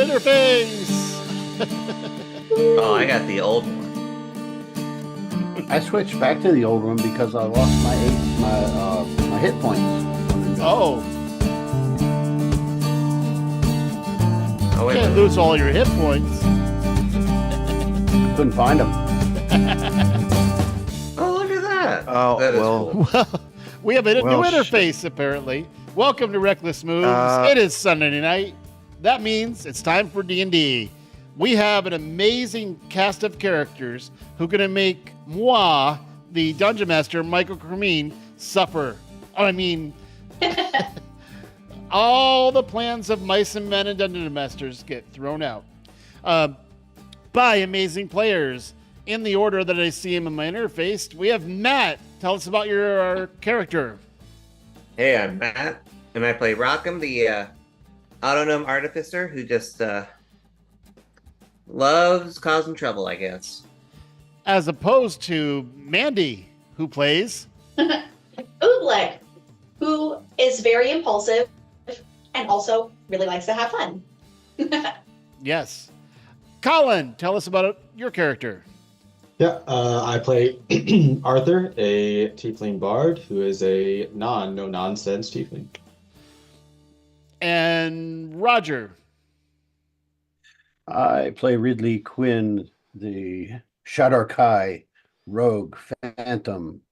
interface. Oh, I got the old one. I switched back to the old one because I lost my hit points. Oh, Oh, wait a can't minute. lose all your hit points. Couldn't find them. Oh, look at that. Oh, That is well. cool. Well, we have a new Well, interface, apparently. Welcome to Reckless Moves. It is Sunday night. That means it's time for D&D. We have an amazing cast of characters who are going to make moi, the Dungeon Master, Michael Cremine, suffer. All the plans of Mice and Men and Dungeon Masters get thrown out by amazing players. In the order that I see him in my interface, we have Matt. Tell us about your character. Hey, I'm Matt, and I play Rockham, the autonym artificer who just loves causing trouble, I guess. As opposed to Mandy, who plays... Oobleck, who is very impulsive and also really likes to have fun. Yes. Colin, tell us about your character. Yeah, I play Arthur, a tiefling bard who is a no-nonsense tiefling. And Roger. I play Ridley Quinn, the Shadar Kai rogue phantom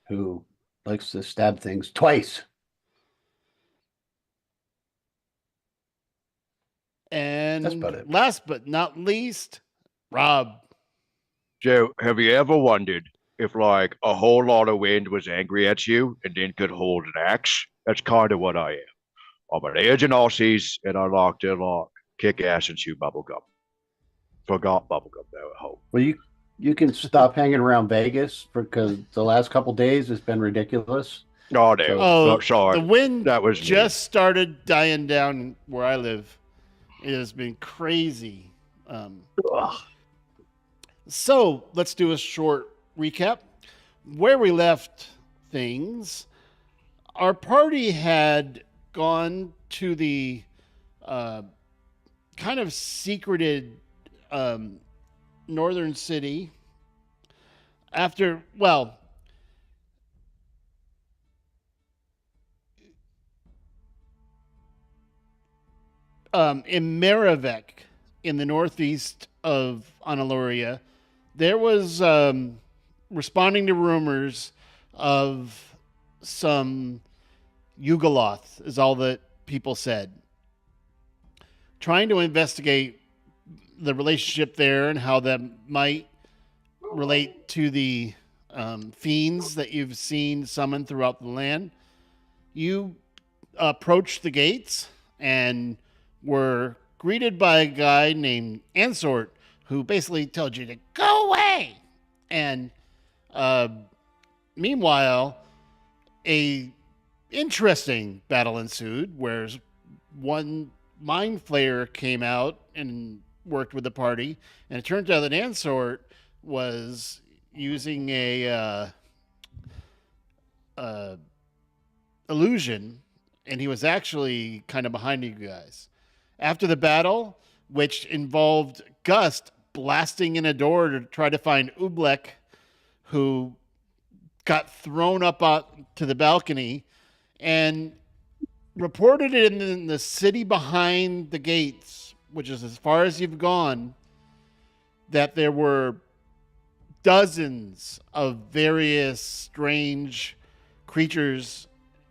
who likes to stab things twice. And That's about it. last but not least, Rob. Joe, have you ever wondered if, like, a whole lot of wind was angry at you and then could hold an axe? That's kind of what I am. I'm an agent all seas, and I like to kick ass and chew bubblegum. Forgot bubblegum, though, at home. Well, you can stop hanging around Vegas because the last couple days it's been ridiculous. Oh, no. Oh, sorry. the wind That was me. just started dying down where I live. It has been crazy. So let's do a short recap. Where we left things, our party had gone to the kind of secreted northern city after, well, in Maravek, in the northeast of Analoria, there was responding to rumors of some Yugoloth, is all that people said. Trying to investigate the relationship there and how that might relate to the fiends that you've seen summoned throughout the land. You approached the gates and were greeted by a guy named Ansort, who basically told you to go away. And meanwhile, a interesting battle ensued, where one mind flayer came out and worked with the party, and it turns out that Ansort was using a illusion, and he was actually kind of behind you guys. After the battle, which involved Gust blasting in a door to try to find Oobleck, who got thrown up to the balcony and reported it in the city behind the gates, which is as far as you've gone, that there were dozens of various strange creatures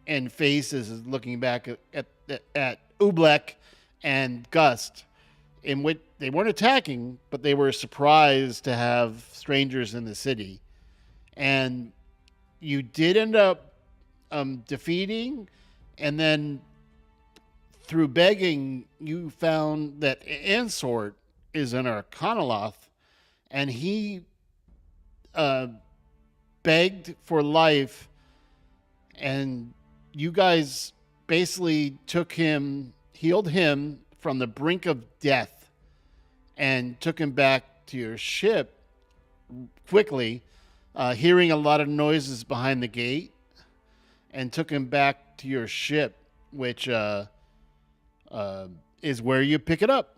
and faces looking back at Oobleck and Gust, in which they weren't attacking, but they were surprised to have strangers in the city. And you did end up defeating, and then through begging, you found that Ansort is an Arcanoloth, and he begged for life, and you guys basically healed him from the brink of death, and took him back to your ship quickly, hearing a lot of noises behind the gate, and took him back to your ship, which is where you pick it up.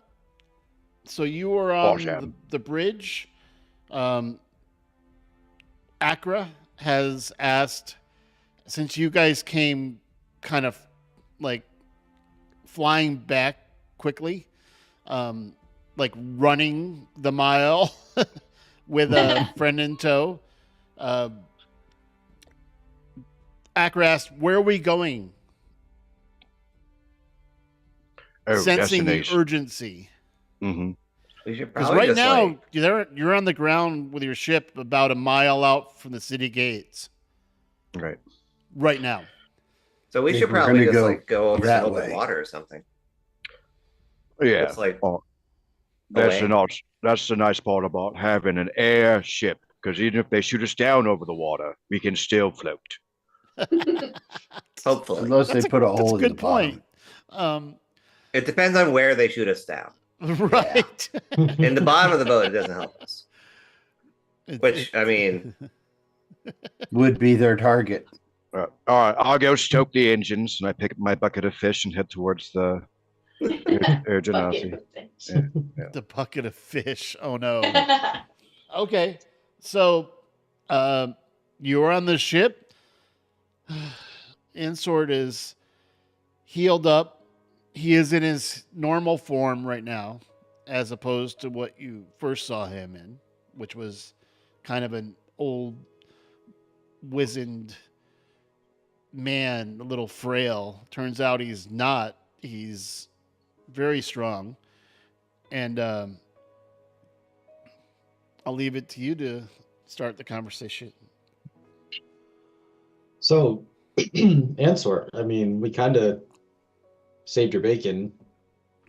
So you are on Awesome. the bridge. Accra has asked, since you guys came kind of like flying back quickly, like running the mile with a friend in tow, Accra asked, where are we going? Oh, Sensing the destination. urgency. Mm-hmm. We should Because probably right just now, like, you're on the ground with your ship about a mile out from the city gates. Right. Right now. so we If should we're probably gonna just go like go over that some open way. water or something. Yeah. It's like That's away. the nice part about having an airship, because even if they shoot us down over the water, we can still float. Hopefully, Unless they put a That's hole a in the good point. it depends on where they shoot us down. Right. In the bottom of the boat, it doesn't help us. It- Which I mean, would be their target. All right, I'll go stoke the engines, and I pick up my bucket of fish and head towards the Air Genasi. Bucket of things. the bucket of fish. Oh no. Okay. So you're on the ship. Insword is healed up. He is in his normal form right now, as opposed to what you first saw him in, which was kind of an old, wizened man, a little frail. Turns out he's not. He's very strong. And I'll leave it to you to start the conversation. So, Answer, I mean, we kind of saved your bacon.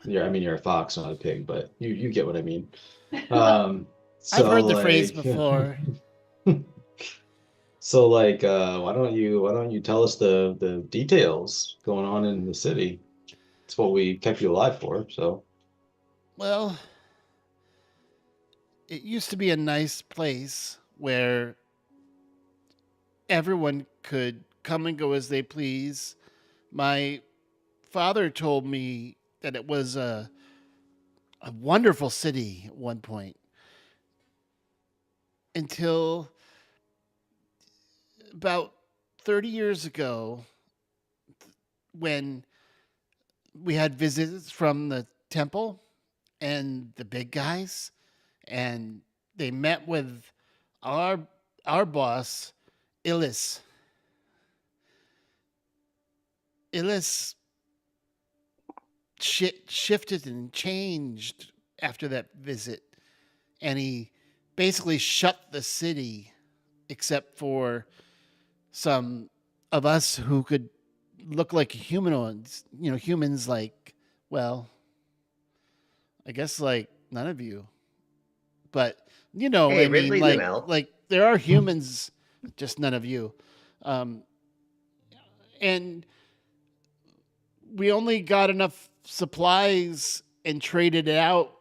I mean, you're a fox, not a pig, but you get what I mean. I've heard the phrase like, before. So, like, why don't you tell us the details going on in the city? It's what we kept you alive for. So, Well, it used to be a nice place where everyone could come and go as they please. My father told me that it was a wonderful city at one point, until about 30 years ago, when we had visits from the temple and the big guys, and they met with our boss, Illis. Illis shifted and changed after that visit, and he basically shut the city, except for some of us who could look like humanoids, humans like, well, I guess like none of you. But Hey, I mean, Ridley's an elf. like there are humans, just none of you. And we only got enough supplies and traded out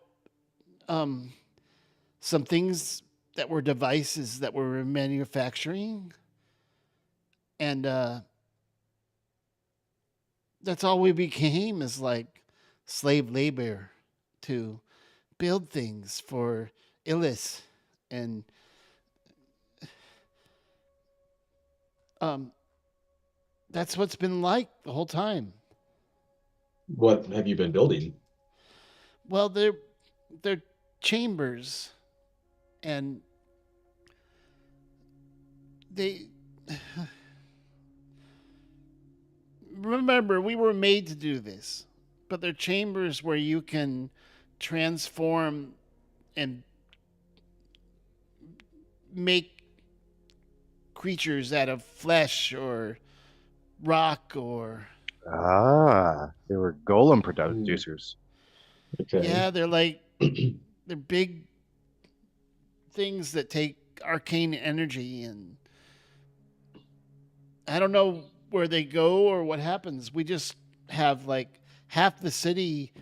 some things that were devices that were manufacturing. And that's all we became, is like slave labor to build things for Illis. And that's what's been like the whole time. what have you been building? Well, they're chambers, and they remember, we were made to do this, but they're chambers where you can transform and make creatures out of flesh or rock or They were golem producers. Okay. yeah, they're like they're big things that take arcane energy, and I don't know where they go or what happens. We just have like half the city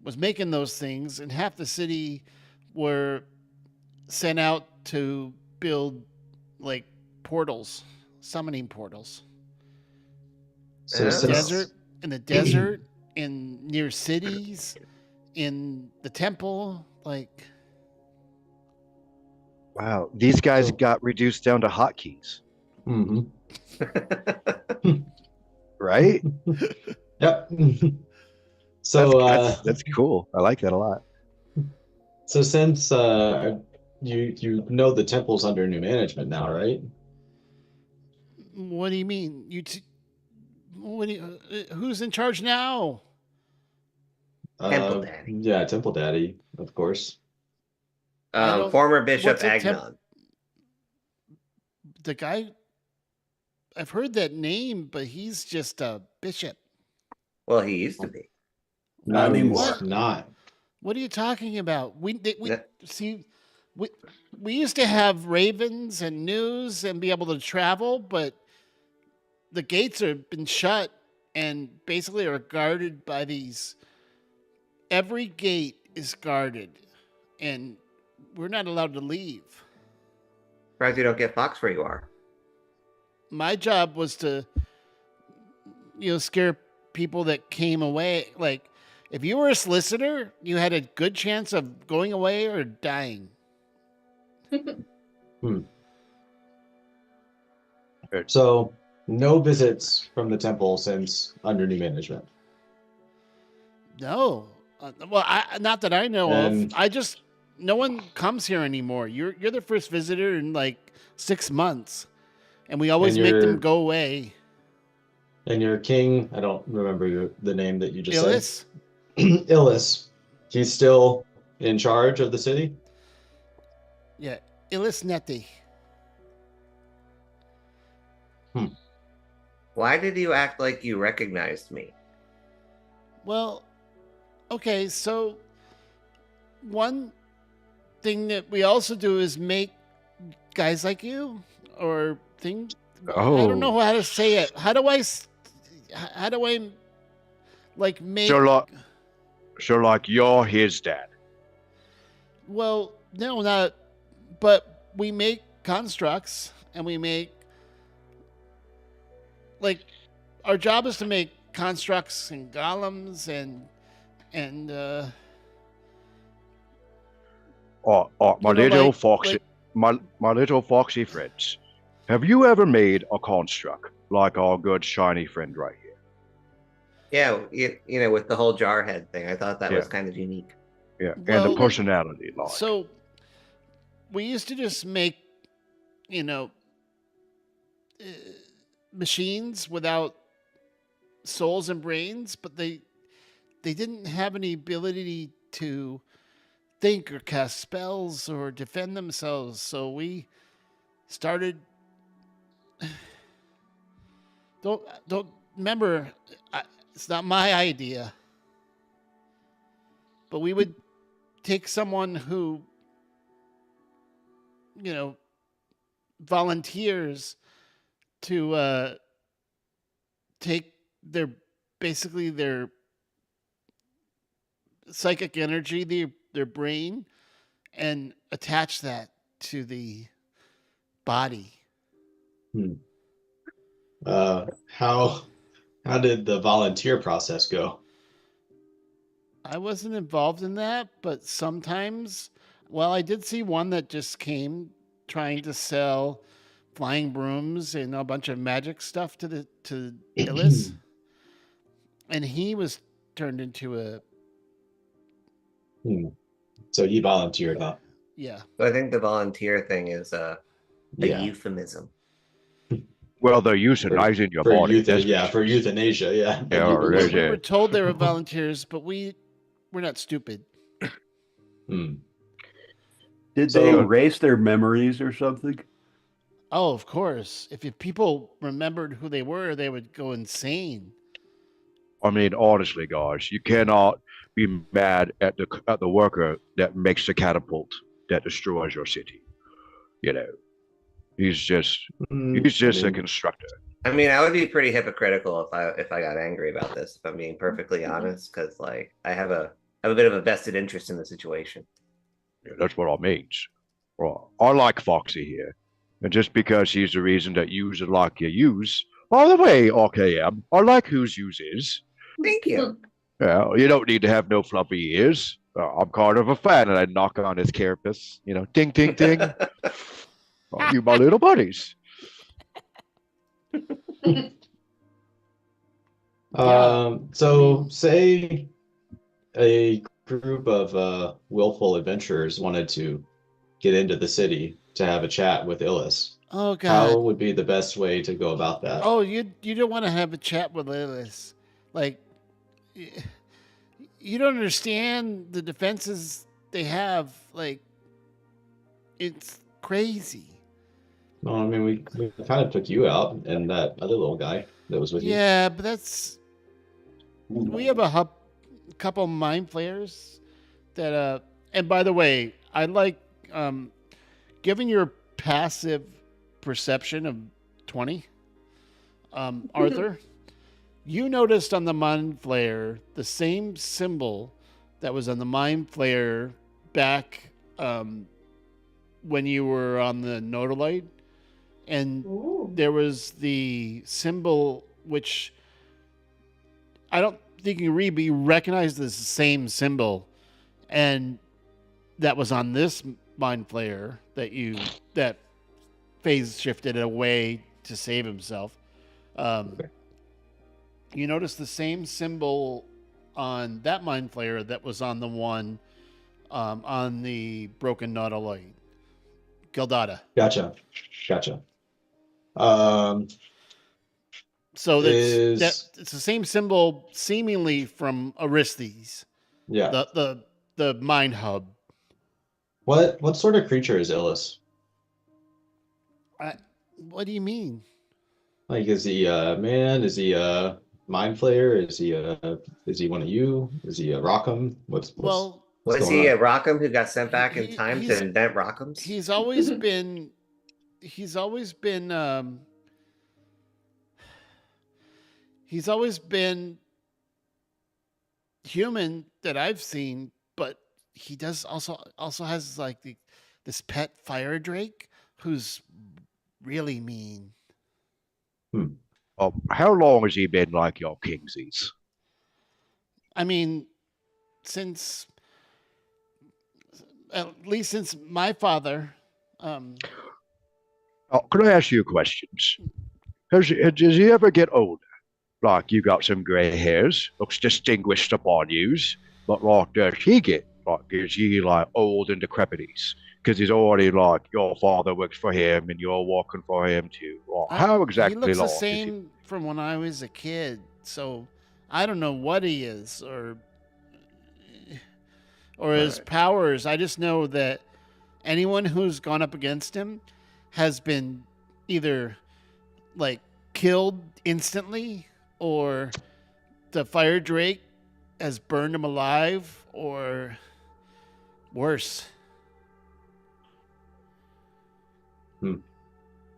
was making those things, and half the city were sent out to build like portals, summoning portals. So Yeah. since In the desert in near cities, in the temple. Like, Wow, these guys So- got reduced down to hotkeys, hmm right? Yep. So That's cool. I like that a lot. so since you know the temple's under new management now, right? what do you mean? What do who's in charge now? Temple Daddy. Yeah, Temple Daddy, of course. I don't- Former Bishop what's a Agnon. The guy, I've heard that name, but he's just a bishop. Well, he used to be. Not No, he's anymore. Not. What are you talking about? We Yeah. see, we used to have ravens and news and be able to travel, but the gates have been shut and basically are guarded by these. Every gate is guarded, and we're not allowed to leave. Surprised you don't get Fox where you are. My job was to, scare people that came away. Like, if you were a solicitor, you had a good chance of going away or dying. So no visits from the temple since under new management. No, well, not that I know And- of. No one comes here anymore. You're the first visitor in like 6 months, and we always And make them you're- go away. And your king, I don't remember the name that you just Illis, said. Illis. He's still in charge of the city? yeah, Illis Neti. Why did you act like you recognized me? Well, okay, so one thing that we also do is make guys like you or things. I don't know how to say it. How do I like make? So like you're his dad. Well, no, not. But we make constructs, and we make like our job is to make constructs and golems and My You know, little like- foxy, like- my little foxy friends. Have you ever made a construct like our good shiny friend right here? Yeah, you know, with the whole jar head thing, I thought that was Yeah. kind of unique. Yeah, and Well, the personality, like. so we used to just make, uh, machines without souls and brains, but they didn't have any ability to think or cast spells or defend themselves. So we started. Don't remember. It's not my idea. But we would take someone who, volunteers to take their psychic energy, their brain, and attach that to the body. How did the volunteer process go? I wasn't involved in that, but sometimes, well, I did see one that just came trying to sell flying brooms and a bunch of magic stuff to Illis, and he was turned into a So he volunteered, huh? yeah. So I think the volunteer thing is a Yeah. euphemism. Well, they're euthanizing your body. that's for For sure. euthanasia, yeah. Yeah, or We there's were a- told they were volunteers, but we're not stupid. Hmm. Did So- they erase their memories or something? Oh, of course. If people remembered who they were, they would go insane. I mean, honestly, guys, you cannot be mad at the worker that makes the catapult that destroys your city. You know, he's just a constructor. I mean, I would be pretty hypocritical if I got angry about this, if I'm being perfectly honest, because like I have a bit of a vested interest in the situation. Yeah, that's what I mean. Well, I like Foxy here, and just because he's the reason that yous are like you use. By the way, RKM, I like whose use is. Thank you. Yeah, you don't need to have no fluffy ears. I'm kind of a fan, and I knock on his carapace. Ding, ding, ding. Oh, you my little buddies. So say a group of willful adventurers wanted to get into the city to have a chat with Illis. Oh God. How would be the best way to go about that? Oh, you don't want to have a chat with Lilith. Like, you don't understand the defenses they have. Like, it's crazy. Well, I mean, we kind of took you out and that other little guy that was with you. Yeah, but that's we have a couple mind flayers that and by the way, I like given your passive perception of 20, Arthur, you noticed on the mind flayer the same symbol that was on the mind flayer back when you were on the Nodalite, and Ooh. there was the symbol which I don't think you read, but you recognize the same symbol, and that was on this mind flayer that phase shifted away to save himself. Okay. You notice the same symbol on that mind flayer that was on the one on the broken Nautiloid. Gildada. Gotcha. So it's the same symbol seemingly from Aristes, Yeah. the mind hub. What sort of creature is Illis? What do you mean? Like, is he a man? Is he a mind flayer? Is he one of you? Is he a Rockham? What's Well, what's Was going he on? a Rockham who got sent back in time he's- to invent Rockhams? he's always been he's always been human that I've seen, but he does also has like this pet fire drake who's really mean. How long has he been like your kingsies? I mean, at least since my father. Can I ask you questions? Does he ever get older? Like you got some gray hairs, looks distinguished upon yous, but like does he get like is he like old and decrepit? Because he's already like your father works for him and you're working for him too. Like, how exactly He looks long the is he? same from when I was a kid, so I don't know what he is or his Right. powers. I just know that anyone who's gone up against him has been either like killed instantly, or the fire drake has burned him alive, or worse.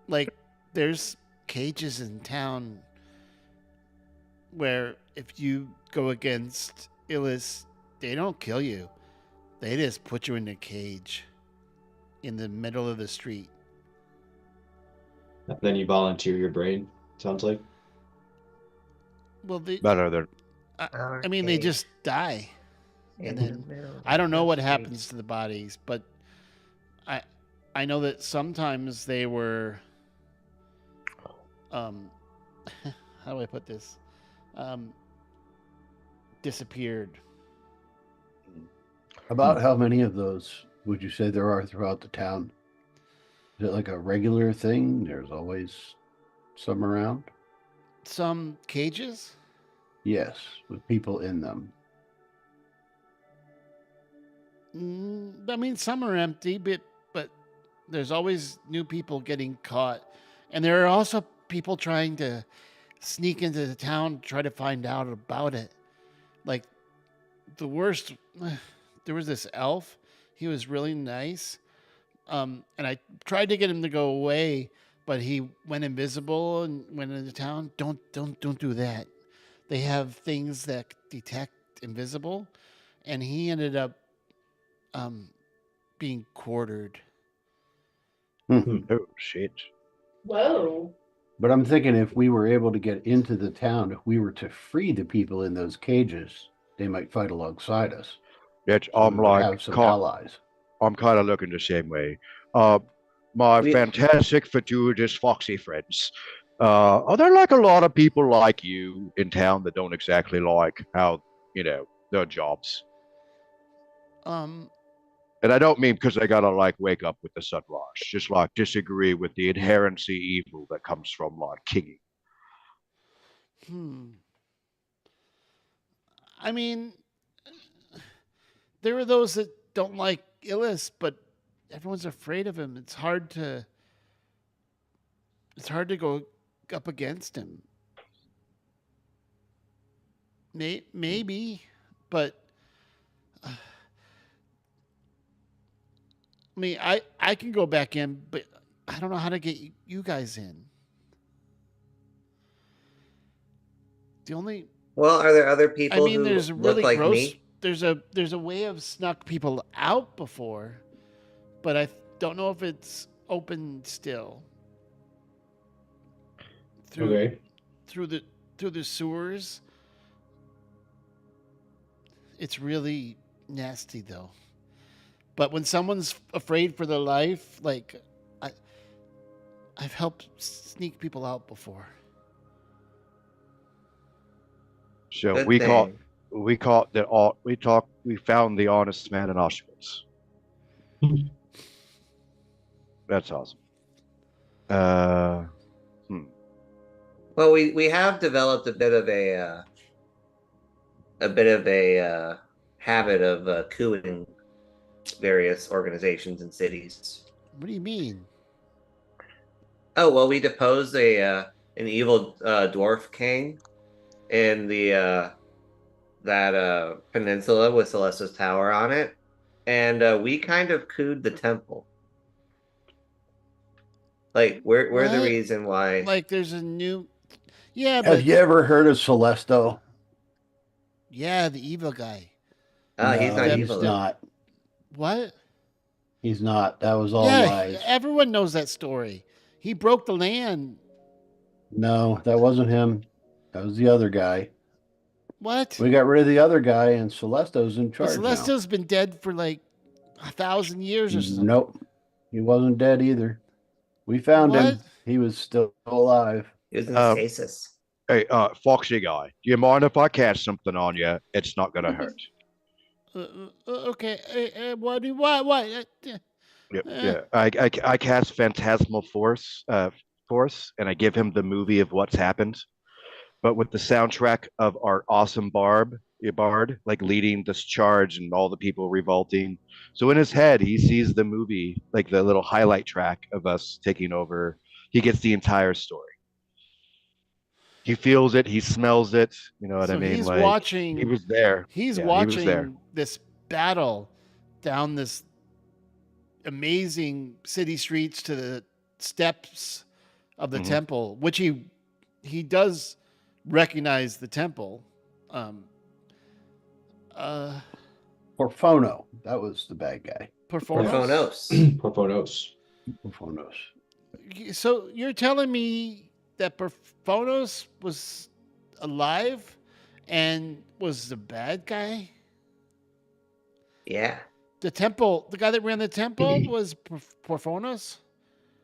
Like, there's cages in town where if you go against Illis, they don't kill you. They just put you in a cage in the middle of the street. Then you volunteer your brain. Sounds like. Well, Better than I mean, they just die. And then I don't know what happens to the bodies, but I know that sometimes they were how do I put this? Disappeared. About how many of those would you say there are throughout the town? Is it like a regular thing? There's always some around? Some cages? Yes, with people in them. I mean, some are empty, but there's always new people getting caught. And there are also people trying to sneak into the town, try to find out about it. Like, the worst, there was this elf. He was really nice. And I tried to get him to go away, but he went invisible and went into town. Don't do that. They have things that detect invisible, and he ended up being quartered. oh shit. Whoa. But I'm thinking if we were able to get into the town, if we were to free the people in those cages, they might fight alongside us. It's So we I'm would like have some allies. I'm kind of looking the same way. My We- fantastic, fortuitous, foxy friends. Are there like a lot of people like you in town that don't exactly like how, their jobs? Um, And I don't mean because they gotta like wake up with the sunrise, just like disagree with the inherency evil that comes from like kinging. hmm. I mean, there are those that don't like Illis, but everyone's afraid of him. It's hard to go up against him. Maybe, but I mean, I can go back in, but I don't know how to get you guys in. The only Well, are there other I people mean, who there's look really like gross. me? There's a way of snuck people out before, but I don't know if it's open still. Okay. Through the sewers. It's really nasty though. But when someone's afraid for their life, like I've helped sneak people out before. So Good we caught thing. we found the honest man in Auschwitz. That's awesome. Well, we have developed a bit of a habit of cooing various organizations and cities. What do you mean? Oh well, we deposed an evil dwarf king in the that peninsula with Celesta's Tower on it, and we kind of cooed the temple. Like we're the What? reason why. Like there's a new Yeah, Have but you ever heard of Celesto? yeah, the evil guy. He's not No, evil. he's though. not. What? He's not. That was all yeah, lies. everyone knows that story. He broke the land. No, that wasn't him. That was the other guy. What? We got rid of the other guy, and Celesto's in But charge now. Celeste's been dead for like 1,000 years or something. Nope, he wasn't dead either. We found him. What? He was still alive. He was in Um, stasis. Hey, Foxy guy, do you mind if I cast something on you? It's not gonna hurt. Okay. What? What? Yep, Eh. yeah. I cast Phantasmal Force, and I give him the movie of what's happened, but with the soundtrack of our awesome bard, like leading this charge and all the people revolting. So in his head, he sees the movie, like the little highlight track of us taking over. He gets the entire story. He feels it. He smells it. You know what I So mean? he's Like watching. he was there. He's Yeah, he was there. watching this battle down this amazing city streets to the steps of the Mhm. temple, which he does recognize the temple. Porphono, that was the bad guy. Porphonos. Porphonos. Porphonos. So you're telling me that Porphonos was alive and was the bad guy? Yeah. The guy that ran the temple was Porphonos?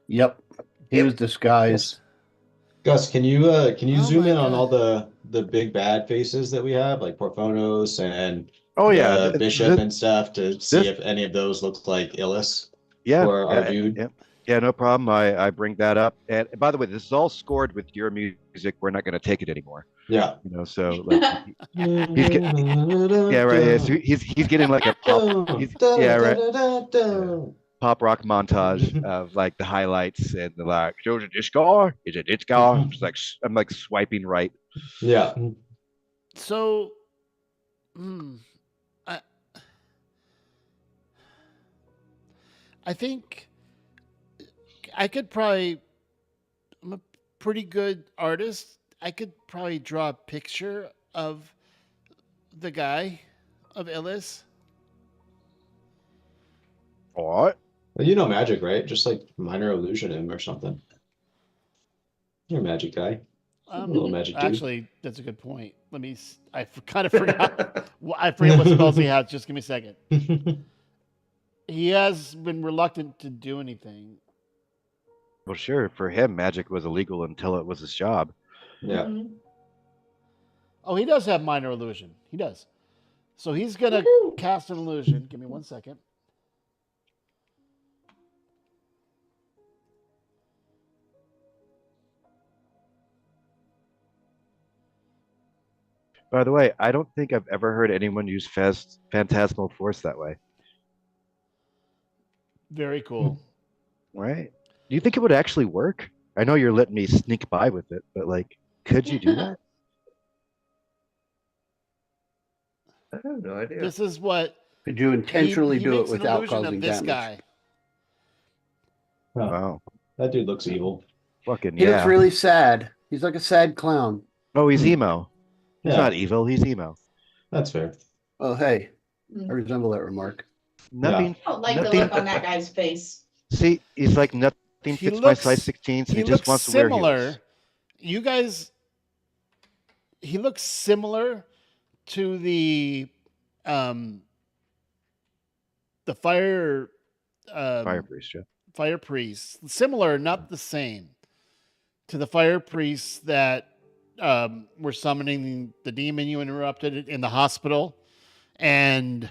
Yep, he Yep. was disguised. Gus, can you Oh zoom my in on God. all the big bad faces that we have, like Porphonos and Oh yeah, the bishop th- and stuff, to see this- if any of those look like Illis yeah, or our yeah, dude? yeah, yeah, no problem. I bring that up. And by the way, this is all scored with your music. We're not going to take it anymore. Yeah. So like, yeah, right. Yeah, so he's getting like a pop rock montage of like the highlights and the like. So is it this guy? Is it this guy? It's like I'm like swiping right. Yeah. So, I think I could probably. I'm a pretty good artist. I could probably draw a picture of the guy of Illis. All right. Well, you know magic, right? Just like minor illusion him or something. You're a magic guy. Little magic dude. Actually, that's a good point. Kind of forgot. I forget what spells he has. Just give me a second. He has been reluctant to do anything. Well, sure. For him, magic was illegal until it was his job. Yeah. Mhm. Oh, he does have minor illusion. He does. So he's gonna Woohoo. cast an illusion. Give me 1 second. By the way, I don't think I've ever heard anyone use phantasmal force that way. Very cool. Right? Do you think it would actually work? I know you're letting me sneak by with it, but like, could you do that? I have no idea. This is what Could you intentionally he do it makes an without illusion causing of this damage? guy. Huh. Wow. That dude looks evil. Fucking He yeah. looks really sad. He's like a sad clown. Oh, he's emo. He's Yeah, not evil. He's emo. that's fair. Oh, hey, I Mm. resemble that remark. Nothing. I don't like the Nothing- look on that guy's face. See, he's like nothing He fits my looks- size 16, so He he just looks wants to wear similar. heels. You guys. He looks similar to the fire Fire priest, yeah. fire priest. Similar, not the same, to the fire priests that were summoning the demon you interrupted in the hospital, and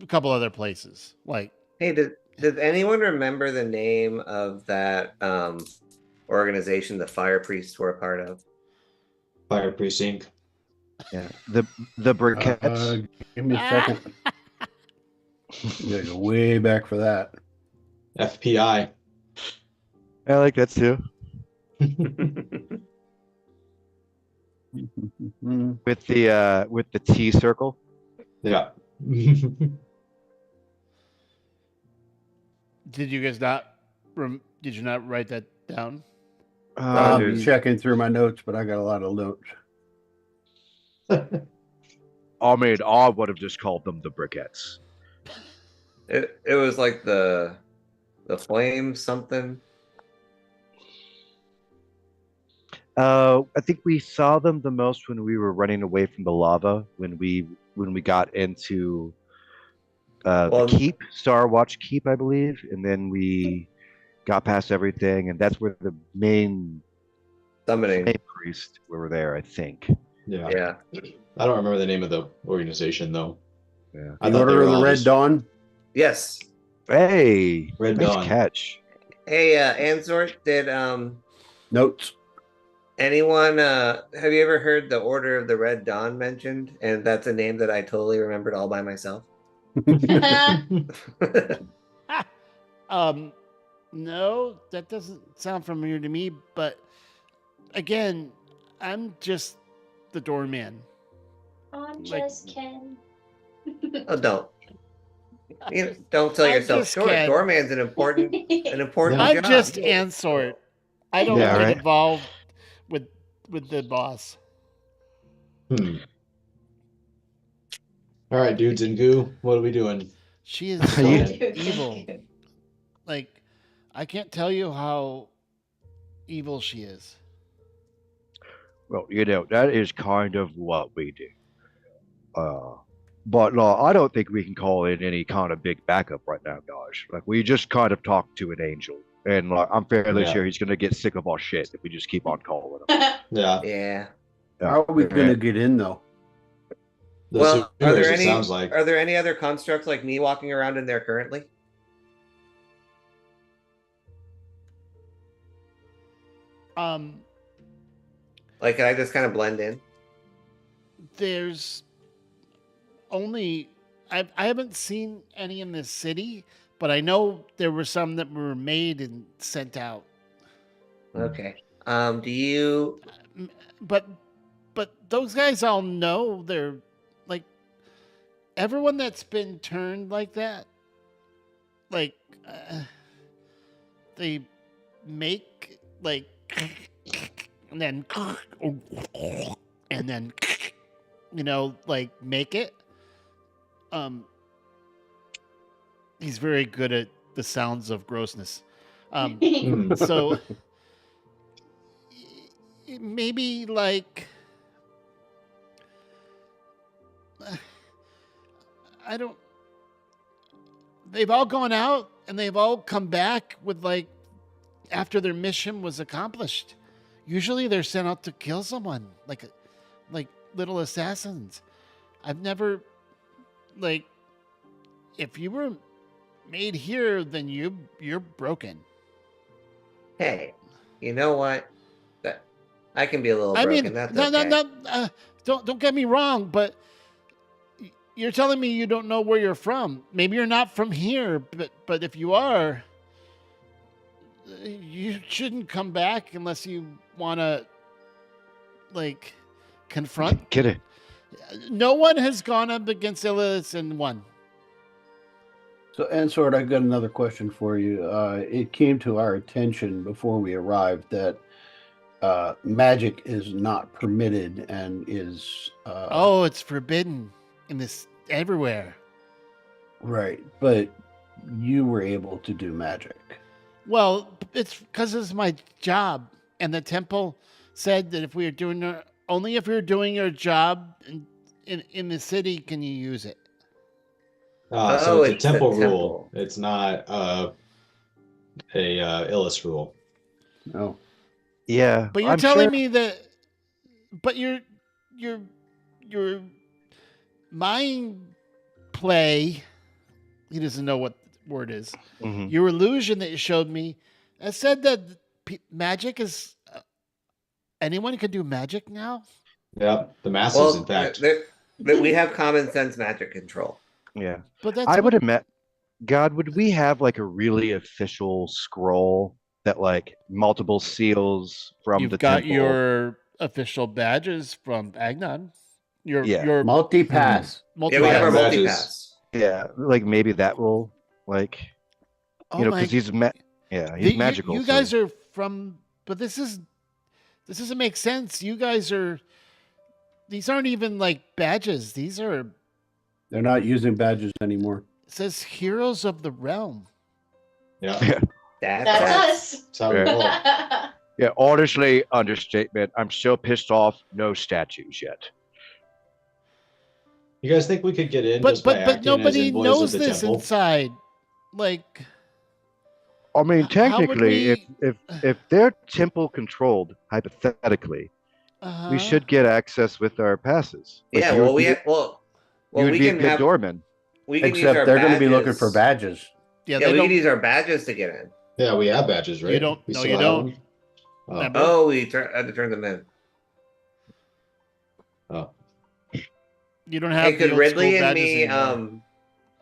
a couple other places. Like, Hey, did anyone remember the name of that organization the fire priests were a part of? Fire Precinct. Yeah. The briquettes. Give me a second. You gotta go way back for that. FPI. I like that too. With the T circle. Yeah. did you guys not? Did you not write that down? I'm dude. checking through my notes, but I got a lot of notes. I mean, I would have just called them the briquettes. It was like the flame something. I think we saw them the most when we were running away from the lava when we got into Well- the keep, Star Watch Keep, I believe, and then we got past everything, and that's where the main Summoning. priest were there, I think. Yeah. Yeah. I don't remember the name of the organization though. Yeah. I The thought they Order were of the all Red just Dawn. Yes. Hey, Red nice Dawn. catch. Hey, Ansort, did Notes. anyone have you ever heard the Order of the Red Dawn mentioned? And that's a name that I totally remembered all by myself. No, that doesn't sound familiar to me. But again, I'm just the doorman. I'm Like- just Ken. Oh, don't. Don't sell I'm yourself just short. kidding. Doorman's an important Yeah. I'm job. just Ansort. I don't Yeah, get right. involved with the boss. Hmm. All right, dudes and goo. What are we doing? She is so You- evil. Like, I can't tell you how evil she is. Well, that is kind of what we do. But no, I don't think we can call in any kind of big backup right now, guys. Like, we just kind of talked to an angel, and like, I'm fairly Yeah. sure he's gonna get sick of our shit if we just keep on calling him. Yeah. Yeah. How are we gonna get in though? The Well, are sewers, there it any sounds like. are there any other constructs like me walking around in there currently? Like, can I just kind of blend in? There's only I haven't seen any in this city, but I know there were some that were made and sent out. Okay. Do you? But those guys all know they're like everyone that's been turned like that. Like they make like and then like make it. He's very good at the sounds of grossness. Hmm. So maybe like I don't. They've all gone out and they've all come back with like after their mission was accomplished. Usually they're sent out to kill someone, like little assassins. I've never like if you were made here, then you're broken. Hey, you know what? That I can be a little I broken. mean, That's no, okay. no. Don't get me wrong, but you're telling me you don't know where you're from. Maybe you're not from here, but if you are, you shouldn't come back unless you want to, like, confront. Get it? No one has gone up against Ilias and won. So, Answord, I've got another question for you. It came to our attention before we arrived that magic is not permitted and is Oh, it's forbidden in this everywhere. right, but you were able to do magic. Well, it's because it's my job, and the temple said that if we are doing only if we are doing our job in the city can you use it. So it's it's a the temple rule. temple. It's not a Illis rule. No. Yeah. But you're I'm telling sure- me that, but your mind play. He doesn't know what the word is. Mhm. Your illusion that you showed me, I said that magic is. Anyone can do magic now. Yep, the masses, Well, in fact. we have common sense magic control. Yeah. But that's I what- would admit, God, would we have like a really official scroll that like multiple seals from You've the got temple? your official badges from Agnon. Your Yeah. your Multi-pass. multi Yeah, we have our Badges. multi-pass. Yeah, like maybe that will like Oh you know my- because he's yeah he's You- magical. You so- guys are from, but this doesn't make sense. You guys are. These aren't even like badges. These are. They're not using badges anymore. It says heroes of the realm. Yeah, That's That's us. us. that's how we roll. Yeah, honestly, understatement. I'm so pissed off. No statues yet. You guys think we could get in But just by but acting nobody as envoys knows of the this temple? inside. Like I mean, How would technically, if they're temple controlled, hypothetically, uh we should get access with our passes. Like, Yeah, you well, would be, well, you would we be a can good have doorman. we can use Except our they're going to be looking badges. for badges. Yeah, Yeah, they we don't. can use our badges to get in. Yeah, we have badges, right? You don't- We no, still you have don't. them? Oh. Remember? Oh, we had to turn them in. Oh. You don't have. Hey, the could old Ridley school and badges me anymore.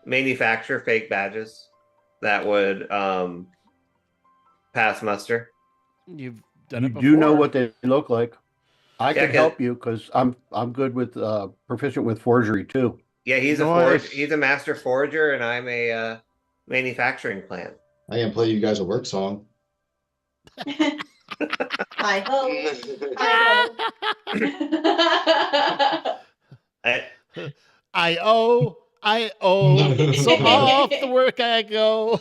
manufacture fake badges that would pass muster? You've done You it before. do know what they look like. I Yeah, can 'cause- help you because I'm good with proficient with forgery too. Yeah, he's Nice. he's a master forger, and I'm a manufacturing plant. I can play you guys a work song. Hi ho. Hi ho. I owe. So off the work I go.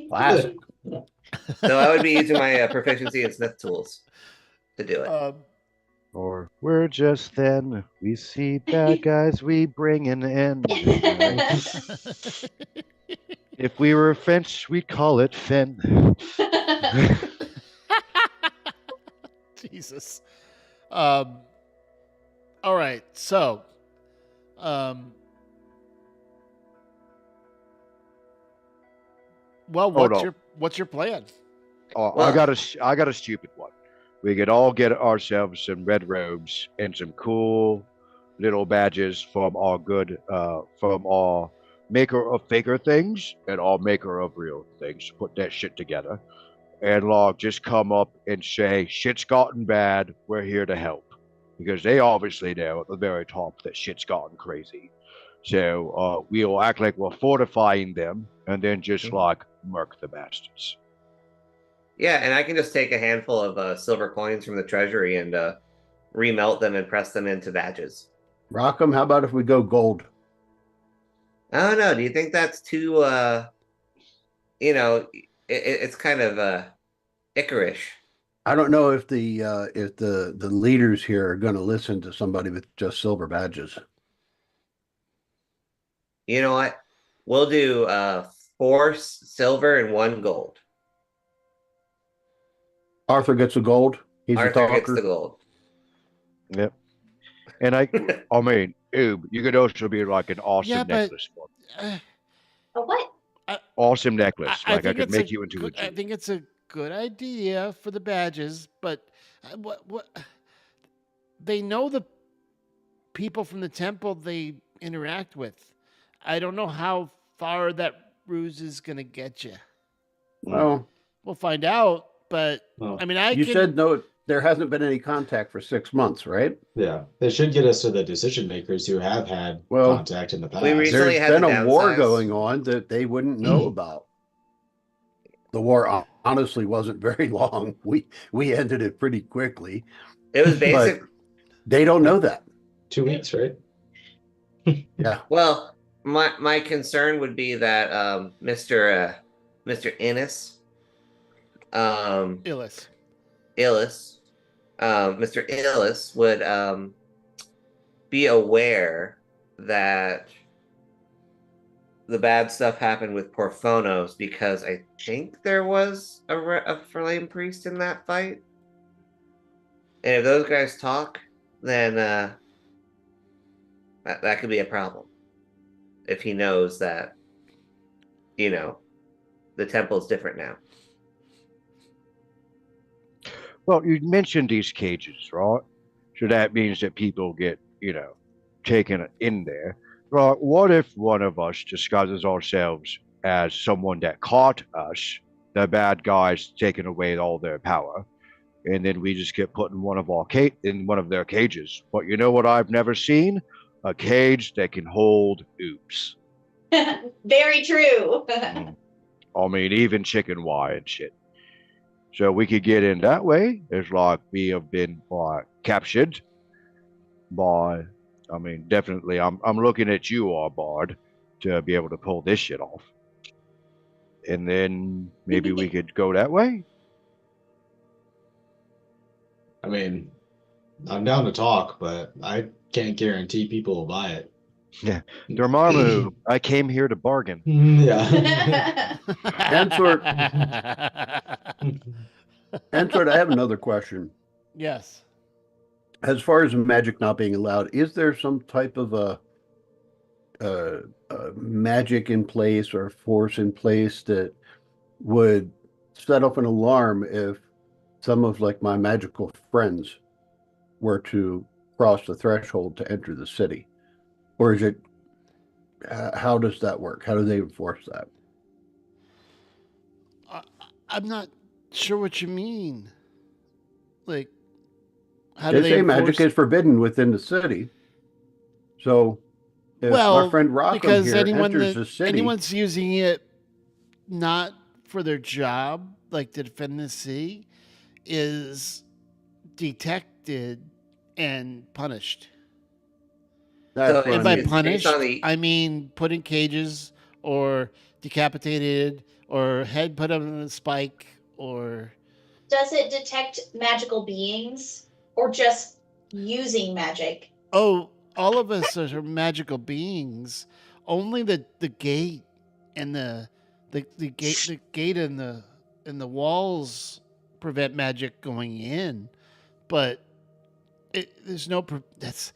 Classic. So I would be using my proficiency in Smith tools to do it. Or we're just then. We see bad guys, we bring an end. If we were French, we'd call it Fen. Jesus. All right. So, well, Hold what's on. what's your plan? Oh, Well- I got a stupid one. We could all get ourselves some red robes and some cool little badges from our maker of faker things and our maker of real things. Put that shit together and just come up and say, shit's gotten bad, we're here to help. Because they obviously know at the very top that shit's gotten crazy. So we'll act like we're fortifying them and then just like murk the bastards. Yeah, and I can just take a handful of silver coins from the treasury and remelt them and press them into badges. Rockham, how about if we go gold? I don't know. Do you think that's too? It's kind of Icarish. I don't know if the leaders here are going to listen to somebody with just silver badges. You know what? We'll do 4 silver and 1 gold. Arthur gets a gold. He's a Arthur gets talker. the gold. Yep. And I mean, Oob, you could also be like an awesome Yeah, but- necklace for me. Uh, A what? Awesome necklace. I Like I think could it's make you into a good, I Jew. think it's a good idea for the badges, but what they know the people from the temple they interact with. I don't know how far that ruse is going to get you. Well, We'll find out, but Well, I mean, I you can. said no. There hasn't been any contact for 6 months, right? yeah, they should get us to the decision makers who have had Well, contact in the past. we recently There's had been the a war downsize. going on that they wouldn't know about. The war honestly wasn't very long. We ended it pretty quickly. It was basic. They don't know that. 2 weeks, right? Yeah. Well, my concern would be that Mr. Innes, Illis. Mr. Illis would be aware that the bad stuff happened with Porphonos because I think there was a flame priest in that fight. And if those guys talk, then that could be a problem. If he knows that, the temple's different now. Well, you mentioned these cages, right? So that means that people get, taken in there. Right? What if one of us disguises ourselves as someone that caught us, the bad guys taking away all their power, and then we just get put in one of their cages? But you know what I've never seen? A cage that can hold oops. Very true. I mean, even chicken wire and shit. So we could get in that way. It's like we have been captured by. I mean, definitely. I'm looking at you, Bard, to be able to pull this shit off. And then maybe we could go that way. I mean, I'm down to talk, but I can't guarantee people will buy it. Dormammu, I came here to bargain. Yeah. Answer. Answer. I have another question. Yes. As far as magic not being allowed, is there some type of a magic in place or force in place that would set off an alarm if some of like my magical friends were to cross the threshold to enter the city? Or is it, how does that work? How do they enforce that? I'm not sure what you mean. Like, how They do they say magic enforce- is forbidden within the city. So if Well, our friend Rockham because here enters the city, anyone's using it not for their job, like to defend the city, is detected and punished. that's So what And I by mean. It's based punished, on the- I mean put in cages or decapitated or head put on a spike or Does it detect magical beings or just using magic? oh, all of us are magical beings. Only the gate and the gate and the walls prevent magic going in, but there's no that's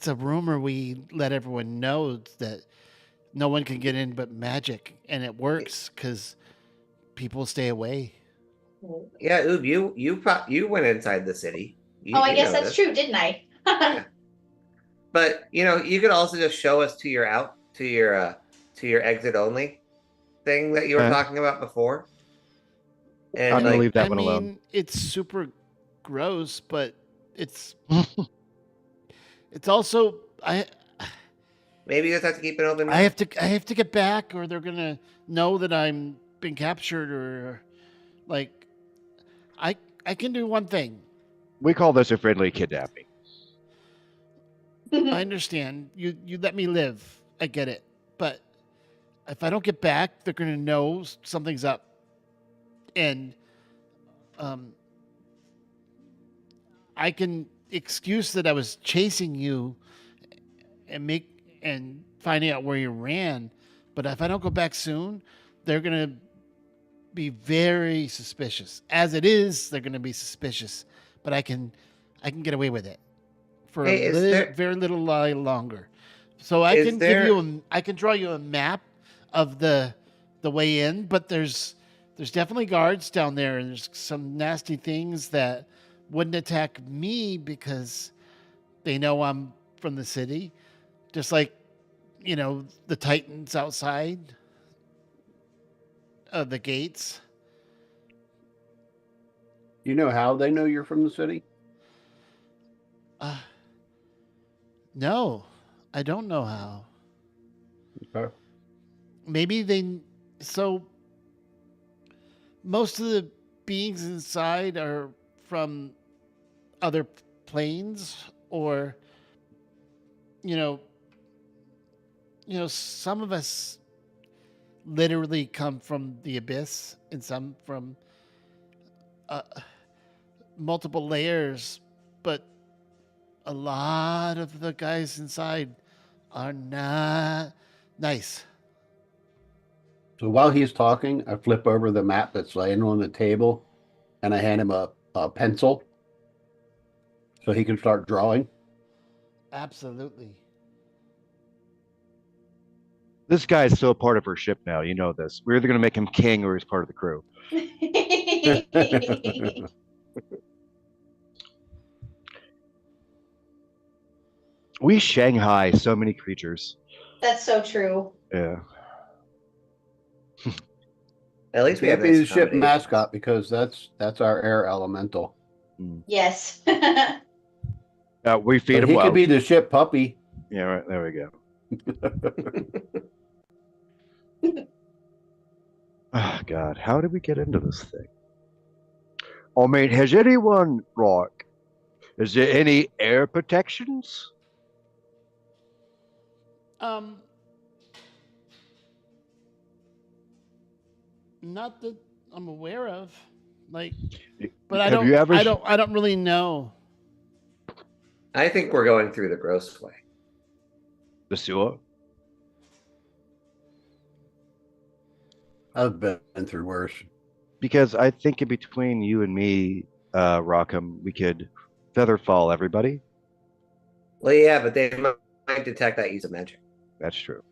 a rumor we let everyone know that no one can get in but magic, and it works because people stay away. Yeah, Oob, you went inside the city. Oh, I You guess know that's this. true, didn't I? But you could also just show us to your exit only thing that you were talking about before. And I'm gonna leave that I one mean, alone. it's super gross, but it's it's also maybe you just have to keep an open I mind. have to get back, or they're gonna know that I'm been captured, or like I can do one thing. We call this a friendly kidnapping. I understand. You let me live. I get it. But if I don't get back, they're gonna know something's up. And I can excuse that I was chasing you and finding out where you ran, but if I don't go back soon, they're gonna be very suspicious. As it is, they're gonna be suspicious, but I can get away with it for Hey, is there- very little while longer. So I Is can there- I can draw you a map of the way in, but there's definitely guards down there, and there's some nasty things that wouldn't attack me because they know I'm from the city, just like the Titans outside of the gates. You know how they know you're from the city? No, I don't know how. Okay. Maybe they. So most of the beings inside are from other planes, or some of us literally come from the abyss, and some from multiple layers, but a lot of the guys inside are not nice. So while he's talking, I flip over the map that's laying on the table and I hand him a pencil so he can start drawing. Absolutely. This guy's still part of our ship now. You know this. We're either going to make him king or he's part of the crew. We Shanghai so many creatures. That's so true. Yeah. At least we Can't have be nice the ship accommodations. mascot because that's our air elemental. Yes. We feed But him he well. could be the ship puppy. Yeah, right, there we go. Oh, God, how did we get into this thing? I mean, has anyone, is there any air protections? Not that I'm aware of. Like, Y- but I have don't. you ever I sh- don't. I don't really know. I think we're going through the gross way. The sewer? I've been through worse. Because I think in between you and me, Rockham, we could feather fall everybody. Well, yeah, but they might detect that use of magic. That's true.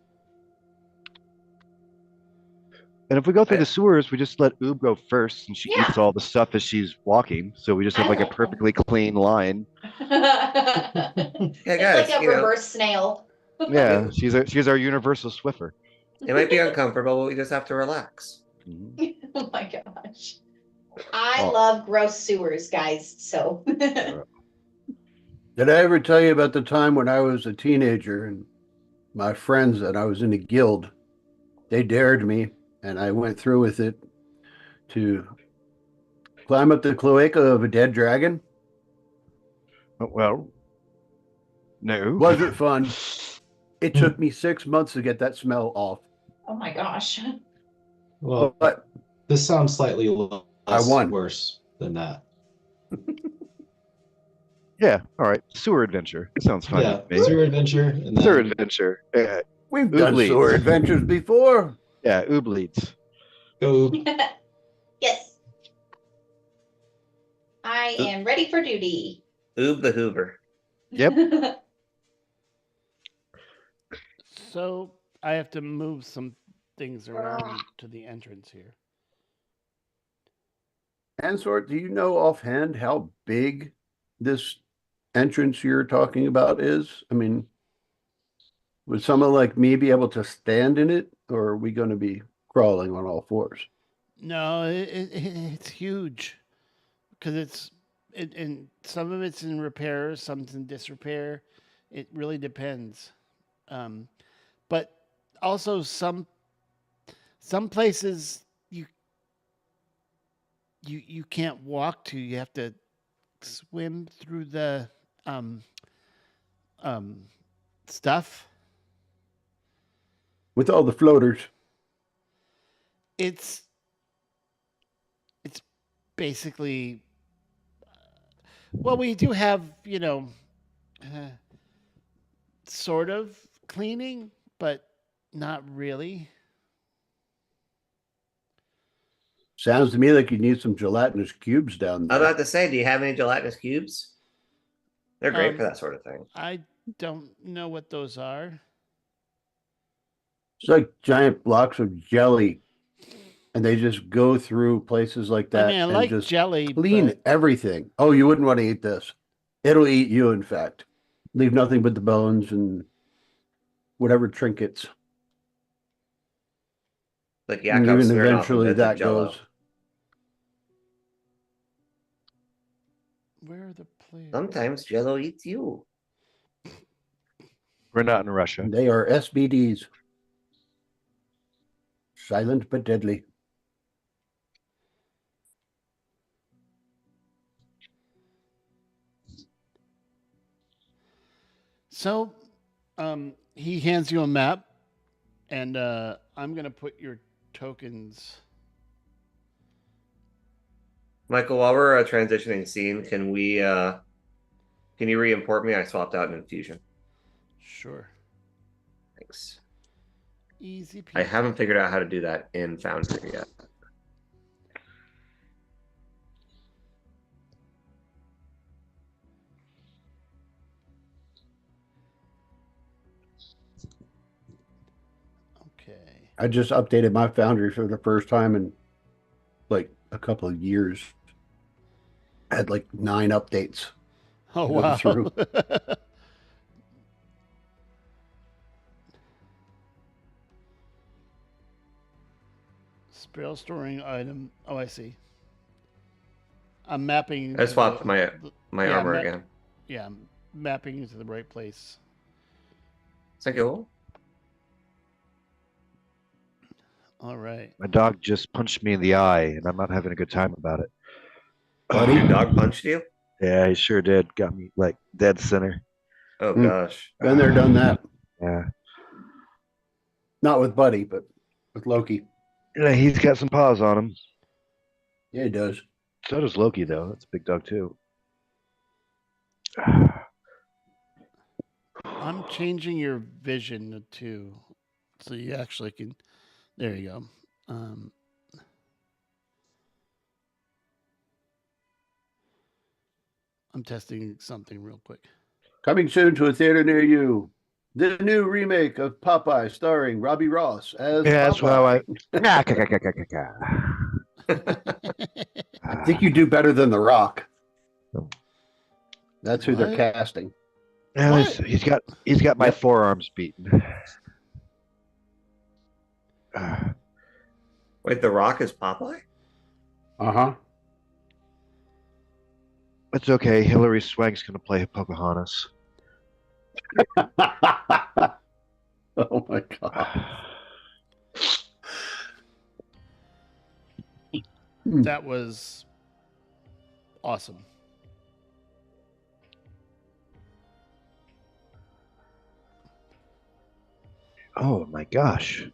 And if we go through the sewers, we just let Oob go first, and she Yeah. eats all the stuff as she's walking. So we just have I like a like that. perfectly clean line. It's guys, like a reverse snail. Yeah, she's our universal Swiffer. It might be uncomfortable, but we just have to relax. Mhm. Oh my gosh. I Oh. love gross sewers, guys. So Did I ever tell you about the time when I was a teenager and my friends that I was in a guild, they dared me and I went through with it to climb up the cloaca of a dead dragon? Well, no. Was it fun? It took me 6 months to get that smell off. oh my gosh. Well, But this sounds slightly less won. worse than that. Yeah, all right. Sewer adventure. That sounds fun. Yeah, to me. sewer adventure, and Sewer then adventure. we've Oob done leads. sewer adventures before. Yeah, Oob leads. go. Yes. I am ready for duty. Oob the Hoover. Yep. So I have to move some things around to the entrance here. Ansort, do you know offhand how big this entrance you're talking about is? I mean, would someone like me be able to stand in it, or are we going to be crawling on all fours? No, it's huge because and some of it's in repair, some's in disrepair. It really depends. But also some places you can't walk to. You have to swim through the stuff. With all the floaters. It's basically Well, we do have, sort of cleaning, but not really. Sounds to me like you need some gelatinous cubes down I was there. about to say, do you have any gelatinous cubes? They're great Um, for that sort of thing. I don't know what those are. It's like giant blocks of jelly, and they just go through places like that I mean, I and like just jelly, clean but everything. Oh, you wouldn't want to eat this. It'll eat you, in fact. Leave nothing but the bones and whatever trinkets. Like And Yakov even Smirnoff eventually invented that Jell-O. goes. where are the players? Sometimes Jello eats you. We're not in Russia. They are SBDs. Silent but deadly. So, he hands you a map, and I'm gonna put your tokens. Michael, while we're transitioning scene, can you re-import me? I swapped out an infusion. Sure. Thanks. Easy peasy. I haven't figured out how to do that in Foundry yet. Okay. I just updated my Foundry for the first time in like a couple of years. I had like 9 updates. Oh Go wow. through. Spell storing item. Oh, I see. I'm mapping. I swapped my yeah, armor ma- again. Yeah, I'm mapping into the right place. Thank you. All right. My dog just punched me in the eye, and I'm not having a good time about it. Buddy? Your dog punched you? Yeah, he sure did. Got me like dead center. Oh Hmm. gosh. Been there, done that. Yeah. Not with Buddy, but with Loki. Yeah, he's got some paws on him. Yeah, he does. So does Loki, though. That's a big dog too. I'm changing your vision to, so you actually can. There you go. I'm testing something real quick. Coming soon to a theater near you. The new remake of Popeye starring Robbie Ross as Yeah, that's how I. I think you do better than The Rock. Oh. That's who they're What? casting. Well, What? he's got my Yep. forearms beaten. Wait, The Rock is Popeye? Uh-huh. It's okay. Hilary Swank's gonna play Pocahontas. Oh my god. That was awesome. Oh my gosh.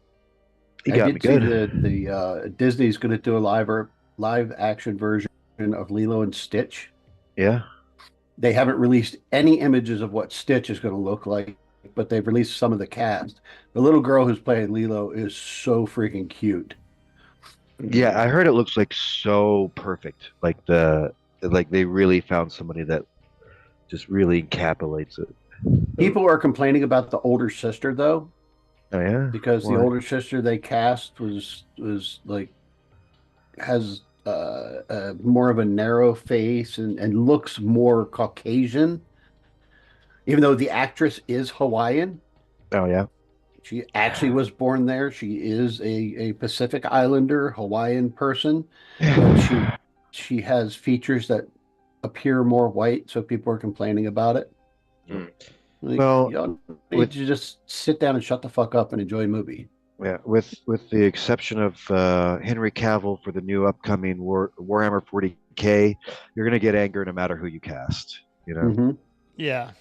He I got me did see good. the Disney's going to do a live action version of Lilo and Stitch. Yeah. They haven't released any images of what Stitch is going to look like, but they've released some of the cast. The little girl who's playing Lilo is so freaking cute. Yeah, I heard it looks like so perfect. Like they really found somebody that just really encapsulates it. People are complaining about the older sister though, Oh yeah. because the Why? older sister they cast was like has more of a narrow face and looks more Caucasian, even though the actress is Hawaiian. Oh yeah. She actually was born there. She is a Pacific Islander Hawaiian person, but she has features that appear more white, so people are complaining about it. Hmm. Like, Well, y'all need with- to just sit down and shut the fuck up and enjoy a movie. Yeah, with the exception of Henry Cavill for the new upcoming Warhammer 40K, you're gonna get anger no matter who you cast. You know. Mhm. Yeah.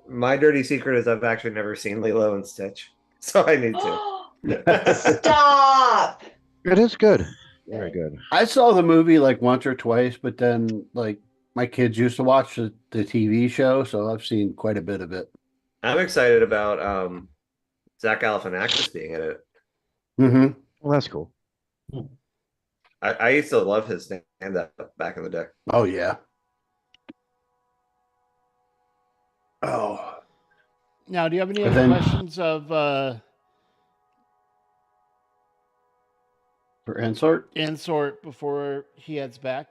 My dirty secret is I've actually never seen Lilo and Stitch, so I need to. Stop. It is good. Very good. I saw the movie like once or twice, but then like my kids used to watch the TV show, so I've seen quite a bit of it. I'm excited about Zach Galifianakis being in it. Mm-hmm. Well, that's cool. I used to love his stand up back in the day. Oh yeah. Oh, Now, do you have any But other then- questions of for Ensort? Ansort before he heads back?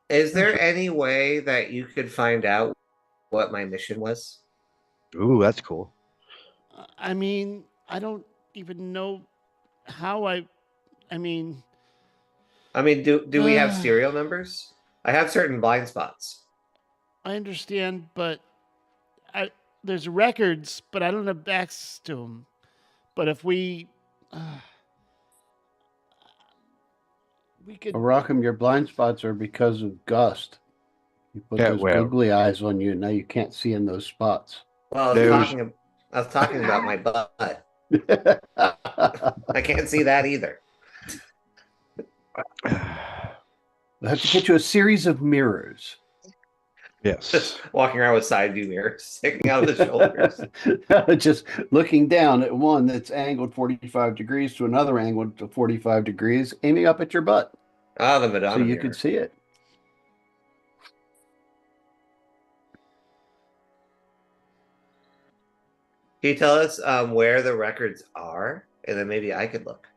Is there any way that you could find out what my mission was? Ooh, that's cool. I mean, I don't even know how I mean, I mean, do we have serial numbers? I have certain blind spots. I understand, but there's records, but I don't have access to them. But if we could, Rockham, your blind spots are because of Gust. You put Yeah, those well- googly eyes on you, and now you can't see in those spots. Well, I was talking about my butt. I can't see that either. We'll have to get you a series of mirrors. Yes. Walking around with side view mirrors sticking out of the shoulders. Just looking down at one that's angled 45 degrees to another angled to 45 degrees, aiming up at your butt Ah, the so Madonna you mirror. could see it. Can you tell us where the records are, and then maybe I could look?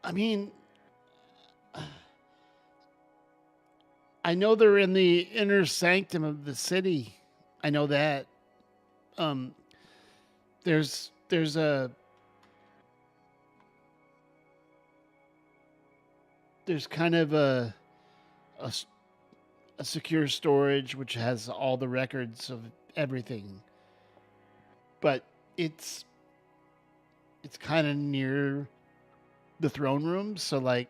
I mean, I know they're in the inner sanctum of the city. I know that. There's kind of a secure storage which has all the records of everything, but it's kind of near the throne room, so like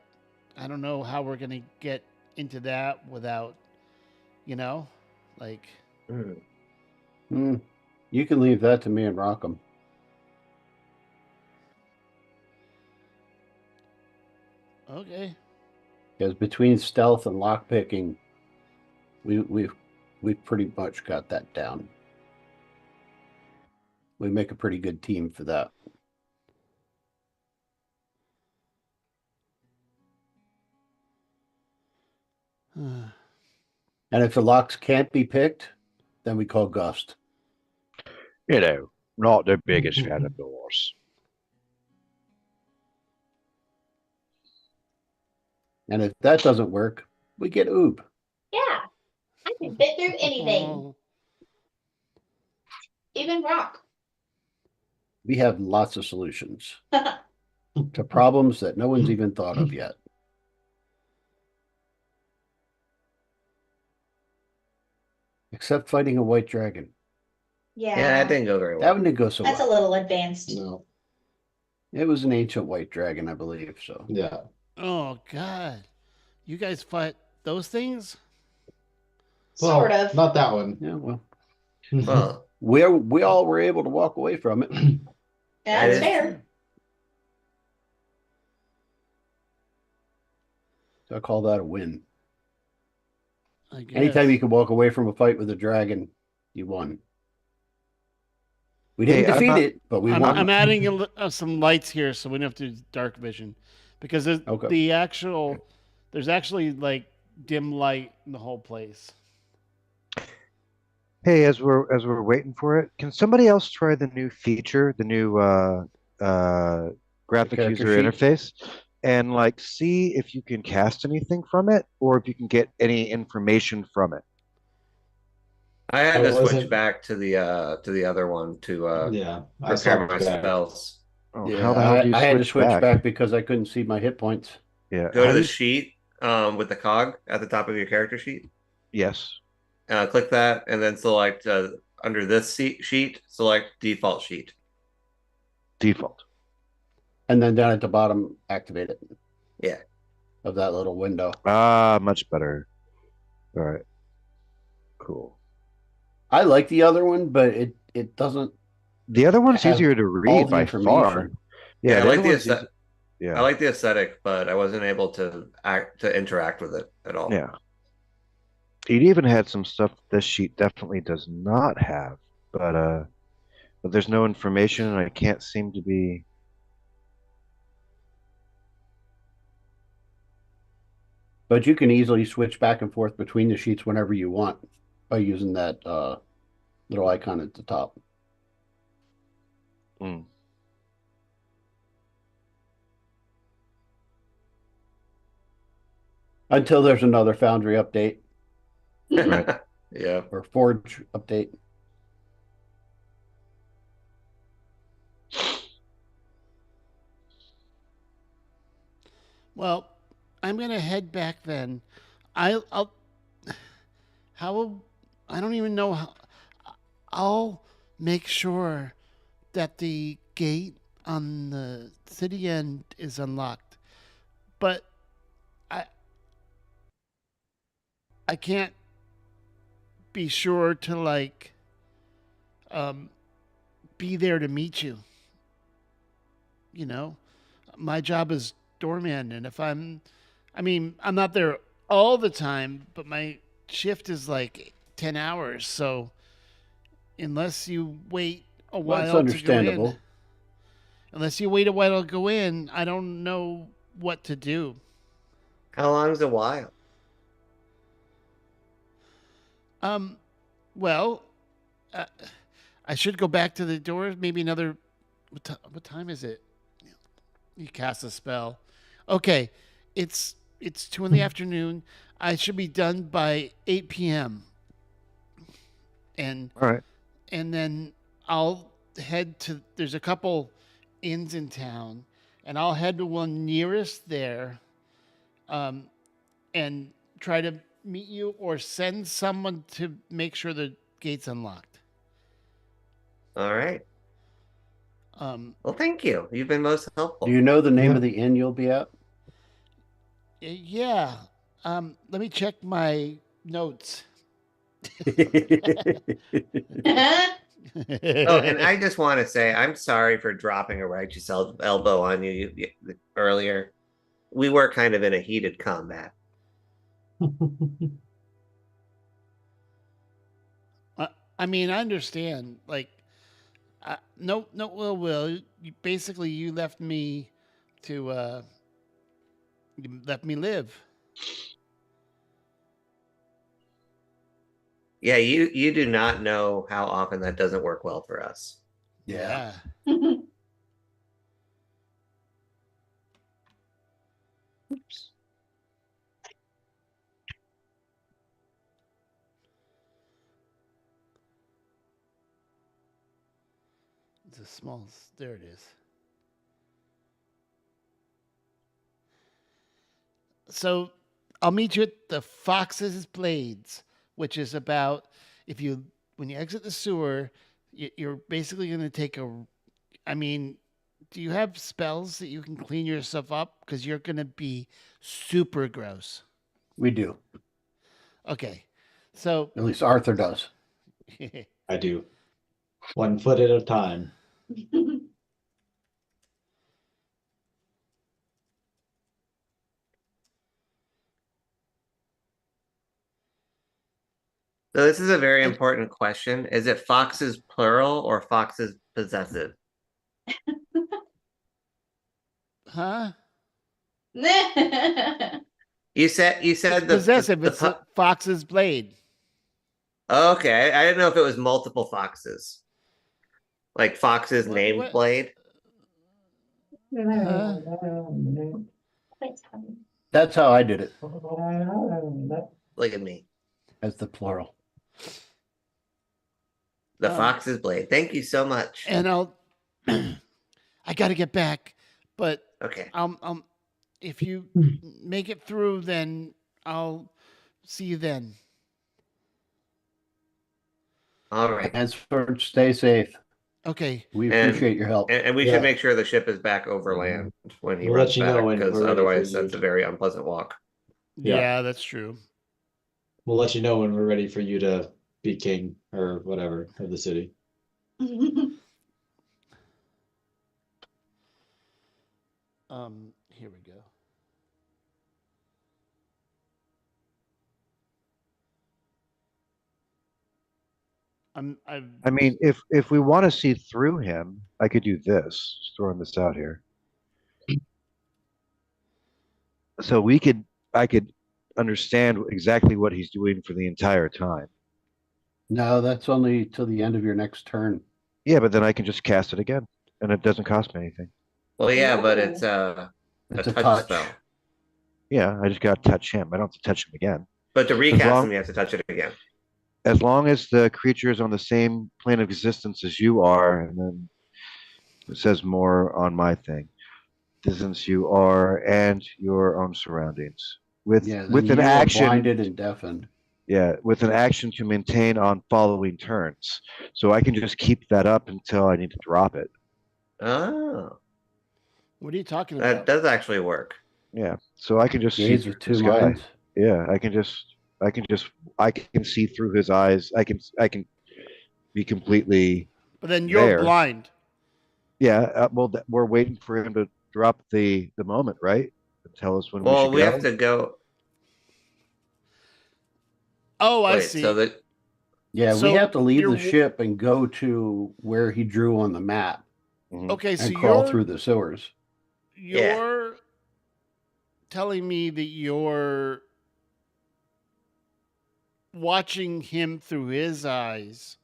I don't know how we're gonna get into that without, like. Hmm. You can leave that to me and Rockham. Okay. Because between stealth and lockpicking, we've pretty much got that down. We make a pretty good team for that. And if the locks can't be picked, then we call Gust. Not the biggest fan of doors. And if that doesn't work, we get Oob. Yeah, I can fit through anything, even rock. We have lots of solutions to problems that no one's even thought of yet. Except fighting a white dragon. Yeah, Yeah, that didn't go very That well. one didn't go so that's a well. little advanced. No. It was an ancient white dragon, I believe. So Yeah. Oh God, you guys fight those things? Sort Well, of. Not that one. yeah, well, Well, we all were able to walk away from it. That's is fair. So I call that a win. I guess. Anytime you can walk away from a fight with a dragon, you won. We didn't Hey, I'm defeat not- it, but we I'm, won. I'm adding some lights here so we don't have to do dark vision, because Okay. there's actually like dim light in the whole place. Hey, as we're waiting for it, can somebody else try the new feature, the new graphic character user sheet? interface, and like see if you can cast anything from it, or if you can get any information from it. I had Oh, to was switch it- back to the other one to Yeah. I prepare saw my that. spells. Oh, Yeah, how the hell do you I had to switch switch back because I couldn't see my hit points. Yeah. Go how to do the you- sheet with the cog at the top of your character sheet. Yes. Click that, and then select under this sheet, select default sheet. Default. And then down at the bottom, activate it. Yeah. Of that little window. Ah, much better. All right. Cool. I like the other one, but it doesn't The other one's have easier to all read the by far. information. Yeah, I the like other the one's aesthet- easy. Yeah. I like the aesthetic, but I wasn't able to interact with it at all. Yeah. It even had some stuff this sheet definitely does not have, but there's no information and I can't seem to be. But you can easily switch back and forth between the sheets whenever you want by using that little icon at the top. Mm. Until there's another Foundry update Right. Yeah. or Forge update. Well, I'm gonna head back then. I'll how I don't even know how. I'll make sure that the gate on the city end is unlocked, but I I can't be sure to be there to meet you. You know, my job is doorman, and if I'm not there all the time, but my shift is like 10 hours, so unless you wait a Well, while that's to go understandable. in, unless you wait a while to go in, I don't know what to do. How long's a while? Well, uh, I should go back to the door. Maybe another. What time is it? You cast a spell. Okay, it's 2 in the afternoon. I should be done by 8 p.m. And All right. and then I'll head to. There's a couple inns in town, and I'll head to one nearest there, and try to meet you or send someone to make sure the gate's unlocked. All right. Well, thank you. You've been most helpful. Do you know the name Yeah. of the inn you'll be at? Yeah. Let me check my notes. Oh, and I just want to say I'm sorry for dropping a righteous elbow on you earlier. We were kind of in a heated combat. I mean, I understand. No ill will. You left me to. You left me live. Yeah, you do not know how often that doesn't work well for us. Yeah. Oops. It's a small. There it is. So I'll meet you at the Fox's Blades, which is about when you exit the sewer, you're basically going to take a. I mean, do you have spells that you can clean yourself up? Because you're going to be super gross. We do. Okay, so At least Arthur does. I do. 1 foot at a time. So this is a very important question. Is it foxes plural or foxes possessive? huh? You said the Possessive. the It's a Fox's Blade. Okay, I didn't know if it was multiple foxes. Like foxes named what- Blade. That's how I did it, Look at me. as the plural. The Um, fox's blade. Thank you so much. And I'll. I got to get back, but Okay. if you make it through, then I'll see you then. All right. And for stay safe. Okay. We And- appreciate your help. And we Yeah. should make sure the ship is back over land when he We'll runs let you back, know when because we're ready for otherwise you. that's a very unpleasant walk. Yeah. Yeah, that's true. We'll let you know when we're ready for you to be king or whatever of the city. Here we go. I mean, if we want to see through him, I could do this. Just throwing this out here. So I could understand exactly what he's doing for the entire time. No, that's only till the end of your next turn. Yeah, but then I can just cast it again, and it doesn't cost me anything. Well, yeah, but Ooh. it's a It's a touch touch. spell. Yeah, I just got to touch him. I don't have to touch him again. But to recast long- him, you have to touch it again. As long as the creature is on the same plane of existence as you are, and then it says more on my thing. Distance you are and your own surroundings. With Yeah, with then an you are action, blinded and deafened. yeah, with an action to maintain on following turns. So I can just keep that up until I need to drop it. Oh, What are you talking that about? does actually work. Yeah. So I can just see Gaze through with two this guy. minds. Yeah, I can see through his eyes. I can be completely But then you're there. blind. yeah. Well, we're waiting for him to drop the moment, right? To tell us when Well, we we should go. have to go. Oh, I Wait, see. so that Yeah, So we have to leave you're the w- ship and go to where he drew on the map Mhm. Okay, so and crawl you're through the sewers. you're telling me that you're watching him through his eyes.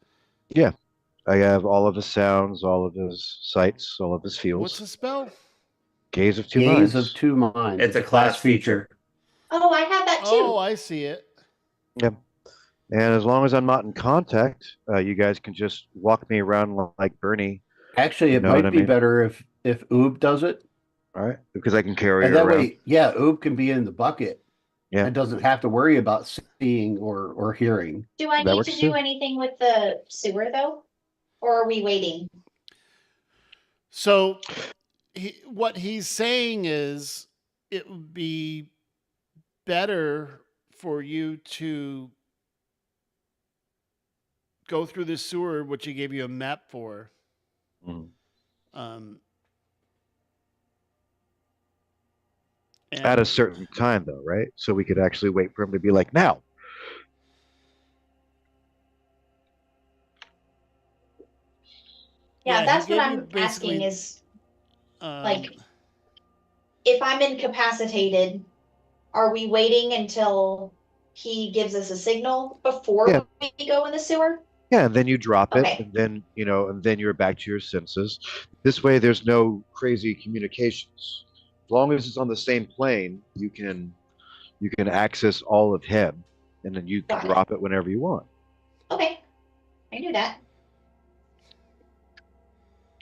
I have all of his sounds, all of his sights, all of his feels. What's the spell? Gaze of two Gaze minds. of two minds. it's a class feature. Oh, I had that too. Oh, I see it. Yep. And as long as I'm not in contact, you guys can just walk me around like Bernie. Actually, You it know what might I be mean? better if Oob does it. All right, because I can carry And her that around. way, yeah, Oob can be in the bucket. Yeah. And doesn't have to worry about seeing or hearing. Do I That need works to do too. anything with the sewer though? Or are we waiting? So what he's saying is it would be better for you to go through the sewer, which he gave you a map for. Mhm. And At a certain time, though, right? So we could actually wait for him to be like, now. Yeah, he that's what gave you I'm asking basically, is um, like- if I'm incapacitated, are we waiting until he gives us a signal before Yeah. we go in the sewer? Yeah, and then you drop it, Okay. and then and then you're back to your senses. This way, there's no crazy communications. As long as it's on the same plane, you can access all of him, and then you can Got it. drop it whenever you want. Okay. I knew that.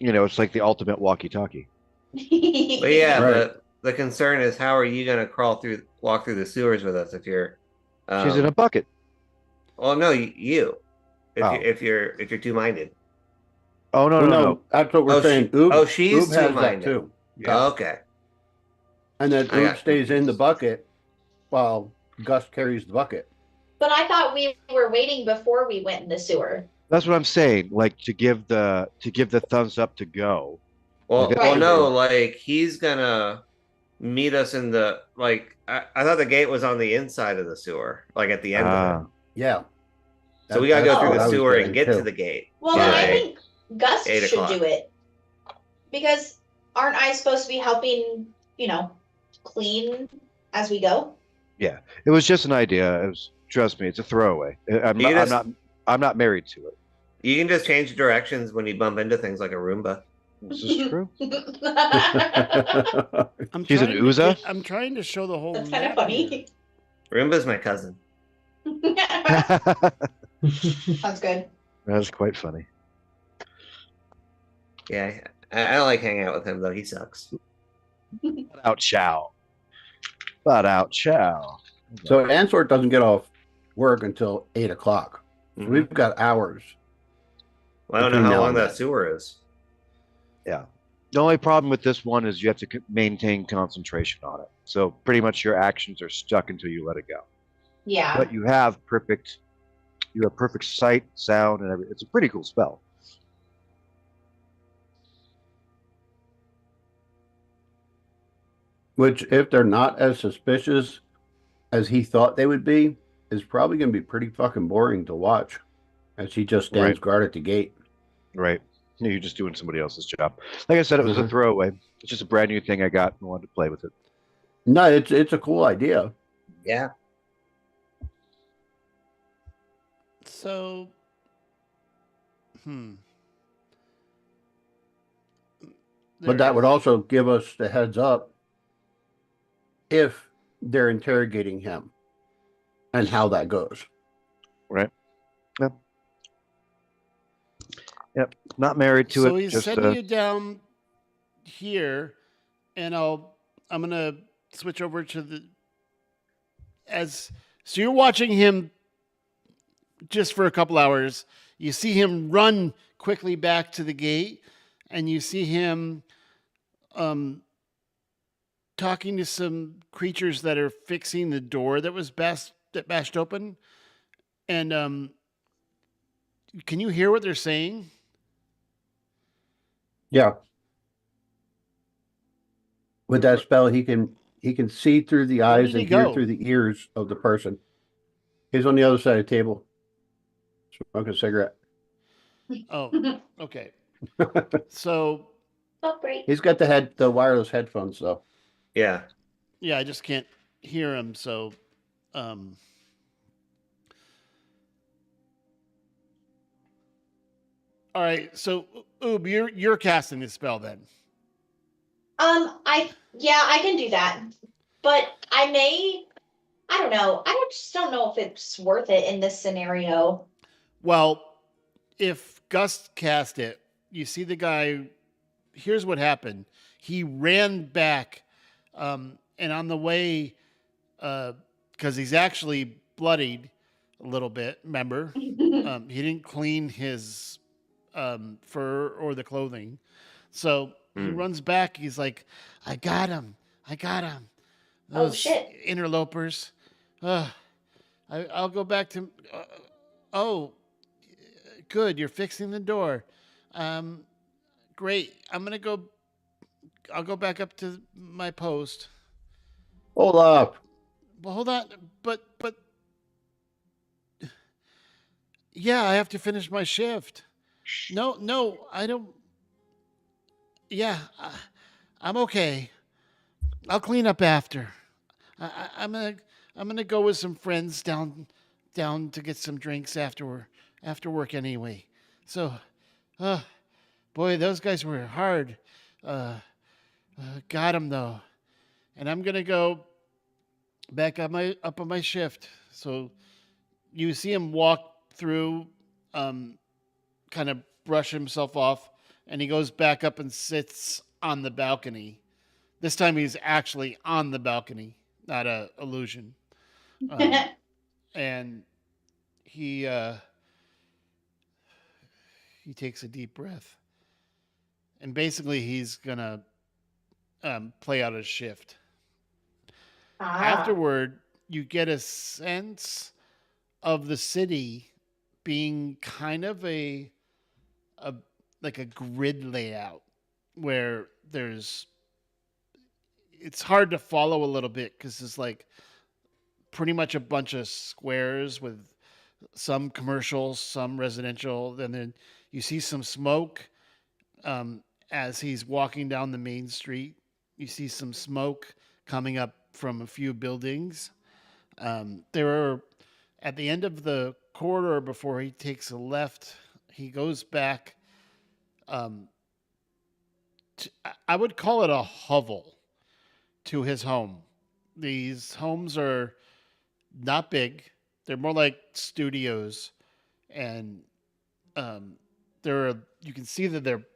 It's like the ultimate walkie-talkie. But yeah, Right. but the concern is how are you going to walk through the sewers with us if you're? She's in a bucket. Well, no, you. If Oh. if you're two minded. Oh no, Well, no. that's what we're Oh, saying. she- Oob, oh, she's Oob has that two-minded. too. Okay. And then I Oob got stays in the confused. bucket while Gus carries the bucket. But I thought we were waiting before we went in the sewer. That's what I'm saying. Like to give the thumbs up to go. Well, Like, well, Right. no, like he's gonna meet us in the I thought the gate was on the inside of the sewer, like at the end of Ah, it. Yeah. So we gotta go That's through what I the was sewer and getting get too. to the gate. Well, then I by think Gus 8 should o'clock. do it. Because aren't I supposed to be helping, clean as we go? it was just an idea. It was, trust me, it's a throwaway. You just- I'm not married to it. You can just change directions when you bump into things like a Roomba. This is true. I'm She's an trying to Uza? I'm trying to show the whole. That's kind of map here. funny. Roomba's my cousin. Sounds good. That's quite funny. Yeah, I don't like hanging out with him though. He sucks. But out chow. But out chow. So Ansort doesn't get off work until 8 o'clock. So Mhm. we've got hours. Well, I don't know between how now long and that then. sewer is. The only problem with this one is you have to maintain concentration on it. So pretty much your actions are stuck until you let it go. Yeah. but you have perfect sight, sound, and everything. It's a pretty cool spell. Which, if they're not as suspicious as he thought they would be, is probably going to be pretty fucking boring to watch as he just stands Right. guard at the gate. Right. You're just doing somebody else's job. Like I said, it was a Mhm. throwaway. It's just a brand new thing I got and wanted to play with it. No, it's a cool idea. Yeah. So, But that would also give us the heads up if they're interrogating him and how that goes. Right. Yep. Yep. Not married to so it. he's Just sending you down here, and I'm gonna switch over to so you're watching him just for a couple hours. You see him run quickly back to the gate, and you see him talking to some creatures that are fixing the door that was bashed open. And can you hear what they're saying? Yeah. With that spell, he can see through the Where eyes did he and hear go? through the ears of the person. He's on the other side of the table, smoking a cigarette. Oh, okay. So Oh, great. He's got the wireless headphones though. Yeah. yeah, I just can't hear him. So, all right. So, Oob, you're casting this spell then. I can do that, but I don't know. Just don't know if it's worth it in this scenario. Well, if Gus cast it, you see the guy. Here's what happened. He ran back, and on the way, because he's actually bloodied a little bit. Remember, he didn't clean his fur or the clothing, so he runs back. He's like, "I got him! I got him!" Oh, Those shit. interlopers. I'll go back to. Oh, good. You're fixing the door. Great. I'll go back up to my post. Hold up. Well, hold on. But yeah, I have to finish my shift. No, I don't. Yeah, I'm okay. I'll clean up after. I'm gonna go with some friends down to get some drinks after work anyway. So, boy, those guys were hard. Got them though, and I'm gonna go back up on my shift. So you see him walk through, kind of brush himself off, and he goes back up and sits on the balcony. This time he's actually on the balcony, not a illusion. And he takes a deep breath, and basically he's gonna play out his shift. Afterward, you get a sense of the city being kind of a like a grid layout where it's hard to follow a little bit because it's like pretty much a bunch of squares with some commercial, some residential, and then you see some smoke as he's walking down the main street. You see some smoke coming up from a few buildings. There are at the end of the corridor before he takes a left. He goes back. I would call it a hovel to his home. These homes are not big. They're more like studios, and you can see that they're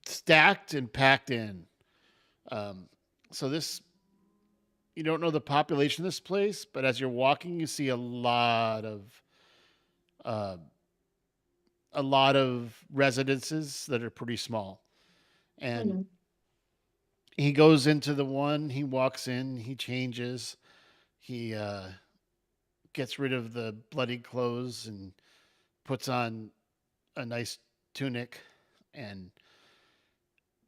stacked and packed in. So you don't know the population of this place, but as you're walking, you see a lot of residences that are pretty small. And he goes into the one, he walks in, he changes, he gets rid of the bloody clothes and puts on a nice tunic and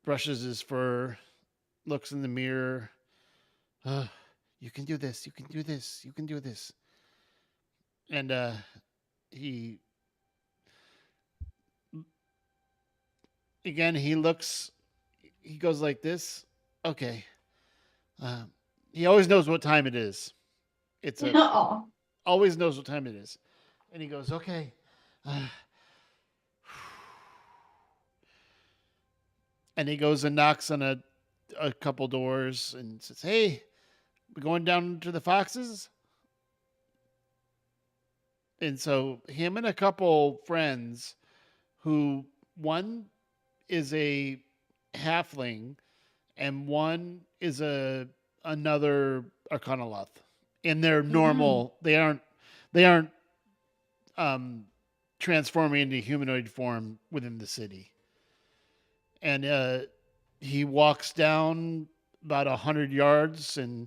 brushes his fur, looks in the mirror. You can do this. You can do this. You can do this. And he again he looks. He goes like this. Okay. He always knows what time it is. It's a Aw. always knows what time it is. And he goes, okay. And he goes and knocks on a couple doors and says, hey, we're going down to the Foxes. And so him and a couple friends who one is a halfling and one is another Arcanoloth. In their normal, they aren't transforming into humanoid form within the city. And he walks down about 100 yards, and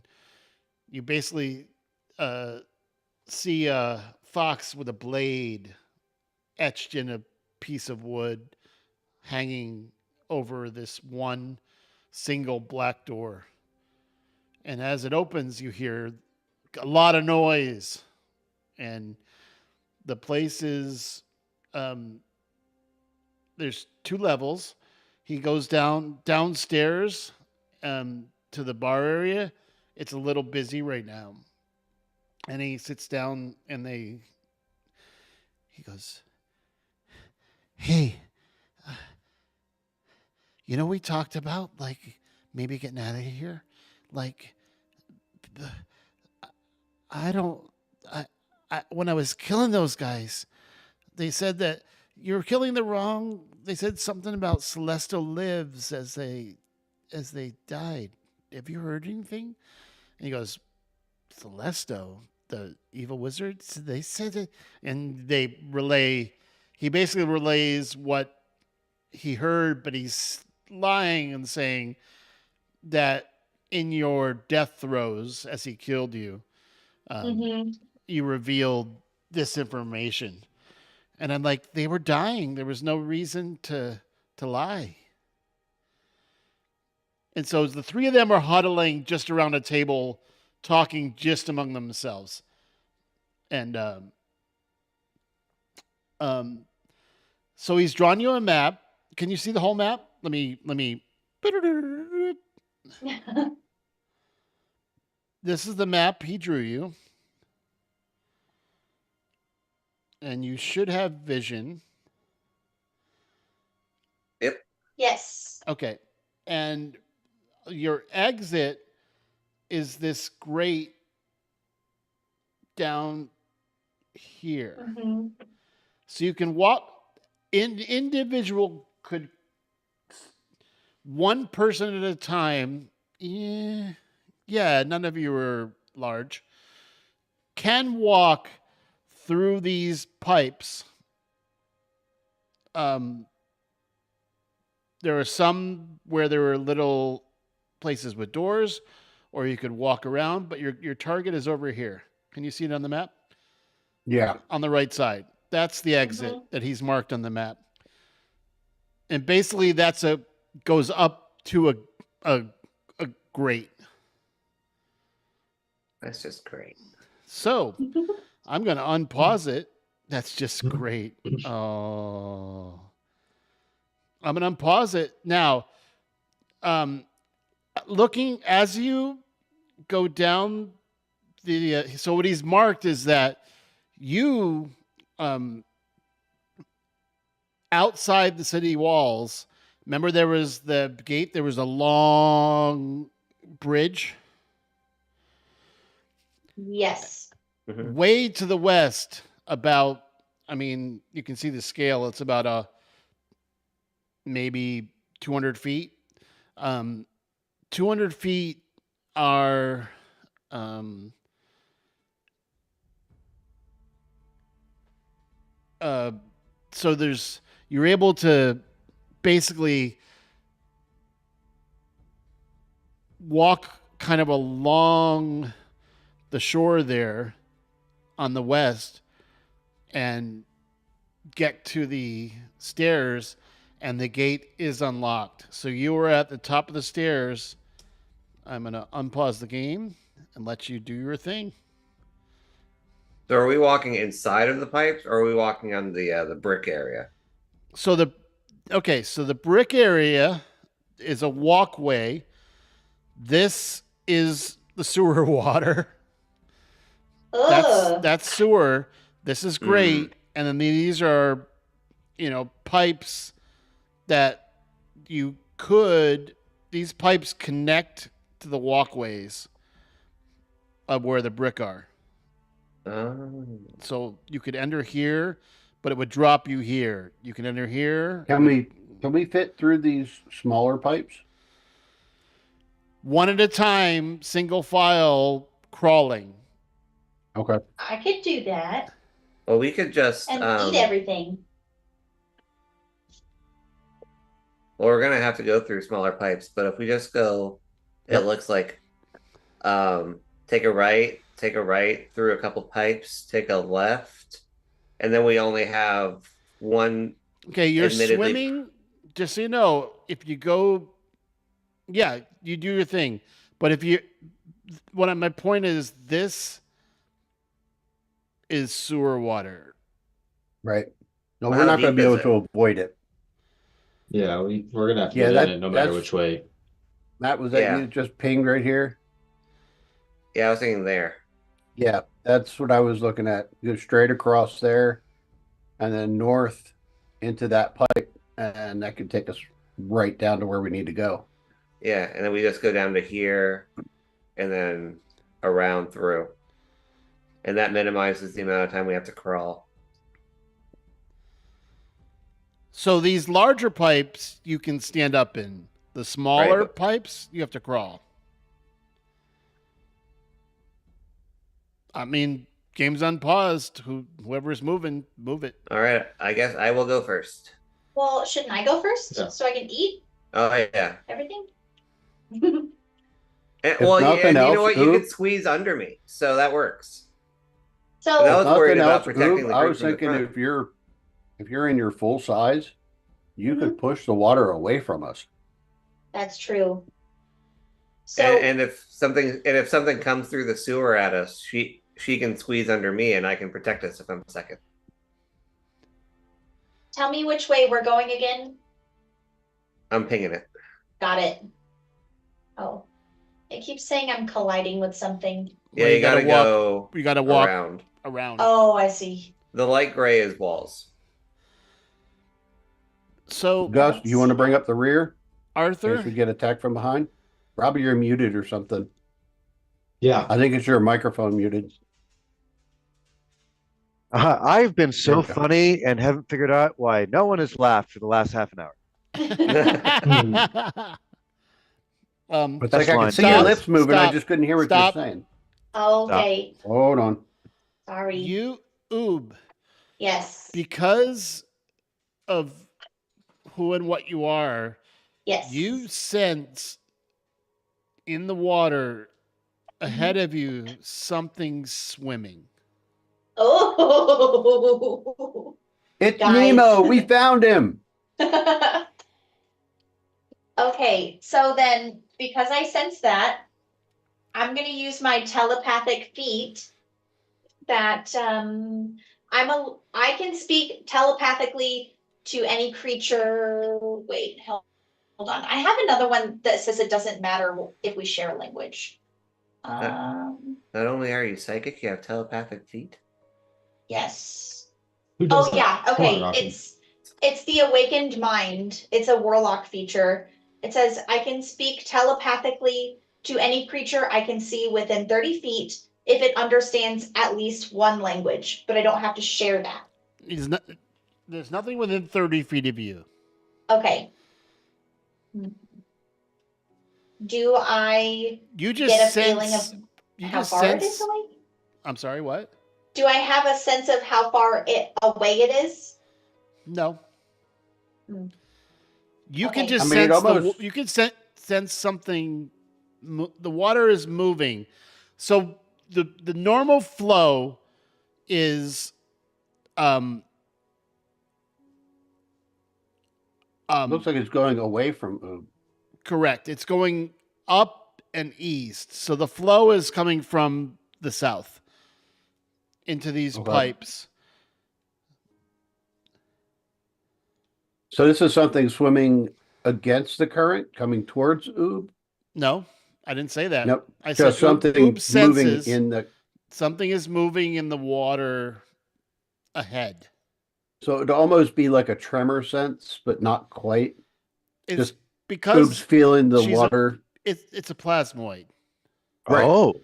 you basically see a fox with a blade etched in a piece of wood hanging over this one single black door. And as it opens, you hear a lot of noise, and the place is there's 2 levels. He goes downstairs to the bar area. It's a little busy right now, and he sits down and he goes, hey, you know, we talked about like maybe getting out of here, like when I was killing those guys, they said that you were killing the wrong. They said something about Celestial lives as they died. Have you heard anything? And he goes, Celesto, the evil wizards. They said it, and he basically relays what he heard, but he's lying and saying that in your death throes as he killed you, you revealed this information. And I'm like, they were dying. There was no reason to lie. And so the 3 of them are huddling just around a table, talking just among themselves. And so he's drawn you a map. Can you see the whole map? Let me. This is the map he drew you. And you should have vision. Yep. Yes. Okay. And your exit is this grate down here. So you can walk individual could one person at a time. Yeah, none of you are large. Can walk through these pipes. There are some where there were little places with doors, or you could walk around, but your target is over here. Can you see it on the map? Yeah. On the right side. That's the exit that he's marked on the map. And basically goes up to a grate. That's just great. So I'm going to unpause it. That's just great. Oh, I'm going to unpause it now. Looking as you go down so what he's marked is that you, outside the city walls, remember there was the gate, there was a long bridge. Yes. Way to the west, about, you can see the scale. It's about maybe 200 feet. 200 feet are so you're able to basically walk kind of along the shore there on the west and get to the stairs, and the gate is unlocked. So you were at the top of the stairs. I'm going to unpause the game and let you do your thing. So are we walking inside of the pipes, or are we walking on the brick area? So the brick area is a walkway. This is the sewer water. Ugh. That's sewer. This is great. And then these are, pipes that these pipes connect to the walkways of where the brick are. So you could enter here, but it would drop you here. You can enter here. Can we fit through these smaller pipes? One at a time, single file crawling. Okay. I could do that Well, we could just and eat everything. Well, we're gonna have to go through smaller pipes, but if we just go, it looks like take a right through a couple pipes, take a left, and then we only have one. Okay, you're admittedly- swimming. Just so you know, if you go, yeah, you do your thing. But my point is, this is sewer water. Right. No, How we're not deep going to be is able to avoid it. Yeah, we're gonna have to Yeah, get in it no matter that's- which way. Matt, was that Yeah. you just pinged right here? Yeah, I was thinking there. Yeah, that's what I was looking at. Go straight across there and then north into that pipe, and that could take us right down to where we need to go. Yeah, and then we just go down to here, and then around through, and that minimizes the amount of time we have to crawl. So these larger pipes you can stand up in. The smaller Right, but- pipes you have to crawl. I mean, game's unpaused. Whoever's moving, move it. All right, I guess I will go first. Well, shouldn't I go first Yeah. so I can eat Oh yeah. everything? And, If well, nothing and you else, know what? You Oop. could squeeze under me, so that works. So That was worried Nothing about else, protecting Oop, the I group was from the thinking front. if you're in your full size, you could push the water away from us. that's true. So And if something comes through the sewer at us, she can squeeze under me, and I can protect us if I'm second. tell me which way we're going again. I'm pinging it. Got it. Oh, it keeps saying I'm colliding with something. Yeah, Well, you gotta go You got to walk around. around. Oh, I see. The light gray is walls. So, Gus, you want to bring up the rear in case we Arthur, get attacked from behind? Robbie, you're muted or something. Yeah. I think it's your microphone muted. I've been There so you go. funny and haven't figured out why no one has laughed for the last half an hour. It's That's like I fine. could see your Stop. lips moving. I Stop. just couldn't hear what Stop. you're saying. Okay, Hold on. sorry. Oob, Yes. because of who and what you are, Yes. you sense in the water ahead of you something swimming. Oh. It's Guys. Nemo. We found him. Okay, so then because I sense that, I'm gonna use my telepathic feat that I can speak telepathically to any creature. Wait, hold on. I have another one that says it doesn't matter if we share a language. Not only are you psychic, you have telepathic feet. Yes. Who does Oh that? yeah, Come okay. on, Rocky. It's the awakened mind. It's a warlock feature. It says I can speak telepathically to any creature I can see within 30 feet if it understands at least one language, but I don't have to share that. There's nothing within 30 feet of you. Okay. Do I You just get a sense. feeling of you how just far it sense. is away? I'm sorry, what? Do I have a sense of how far away it is? No. Hmm. You can Okay. just I mean, it sense almost- you can sense something. The water is moving, so the normal flow, is Looks like it's going away from Oob. correct. It's going up and east. So the flow is coming from the south into these Okay. pipes. So this is something swimming against the current, coming towards Oob? No, I didn't say that. Nope. I Just said something Oob moving senses in the. something is moving in the water ahead. So it'd almost be like a tremor sense, but not quite. It's Just Oob's because feeling the she's a- water. it's a plasmoid. Right. Oh,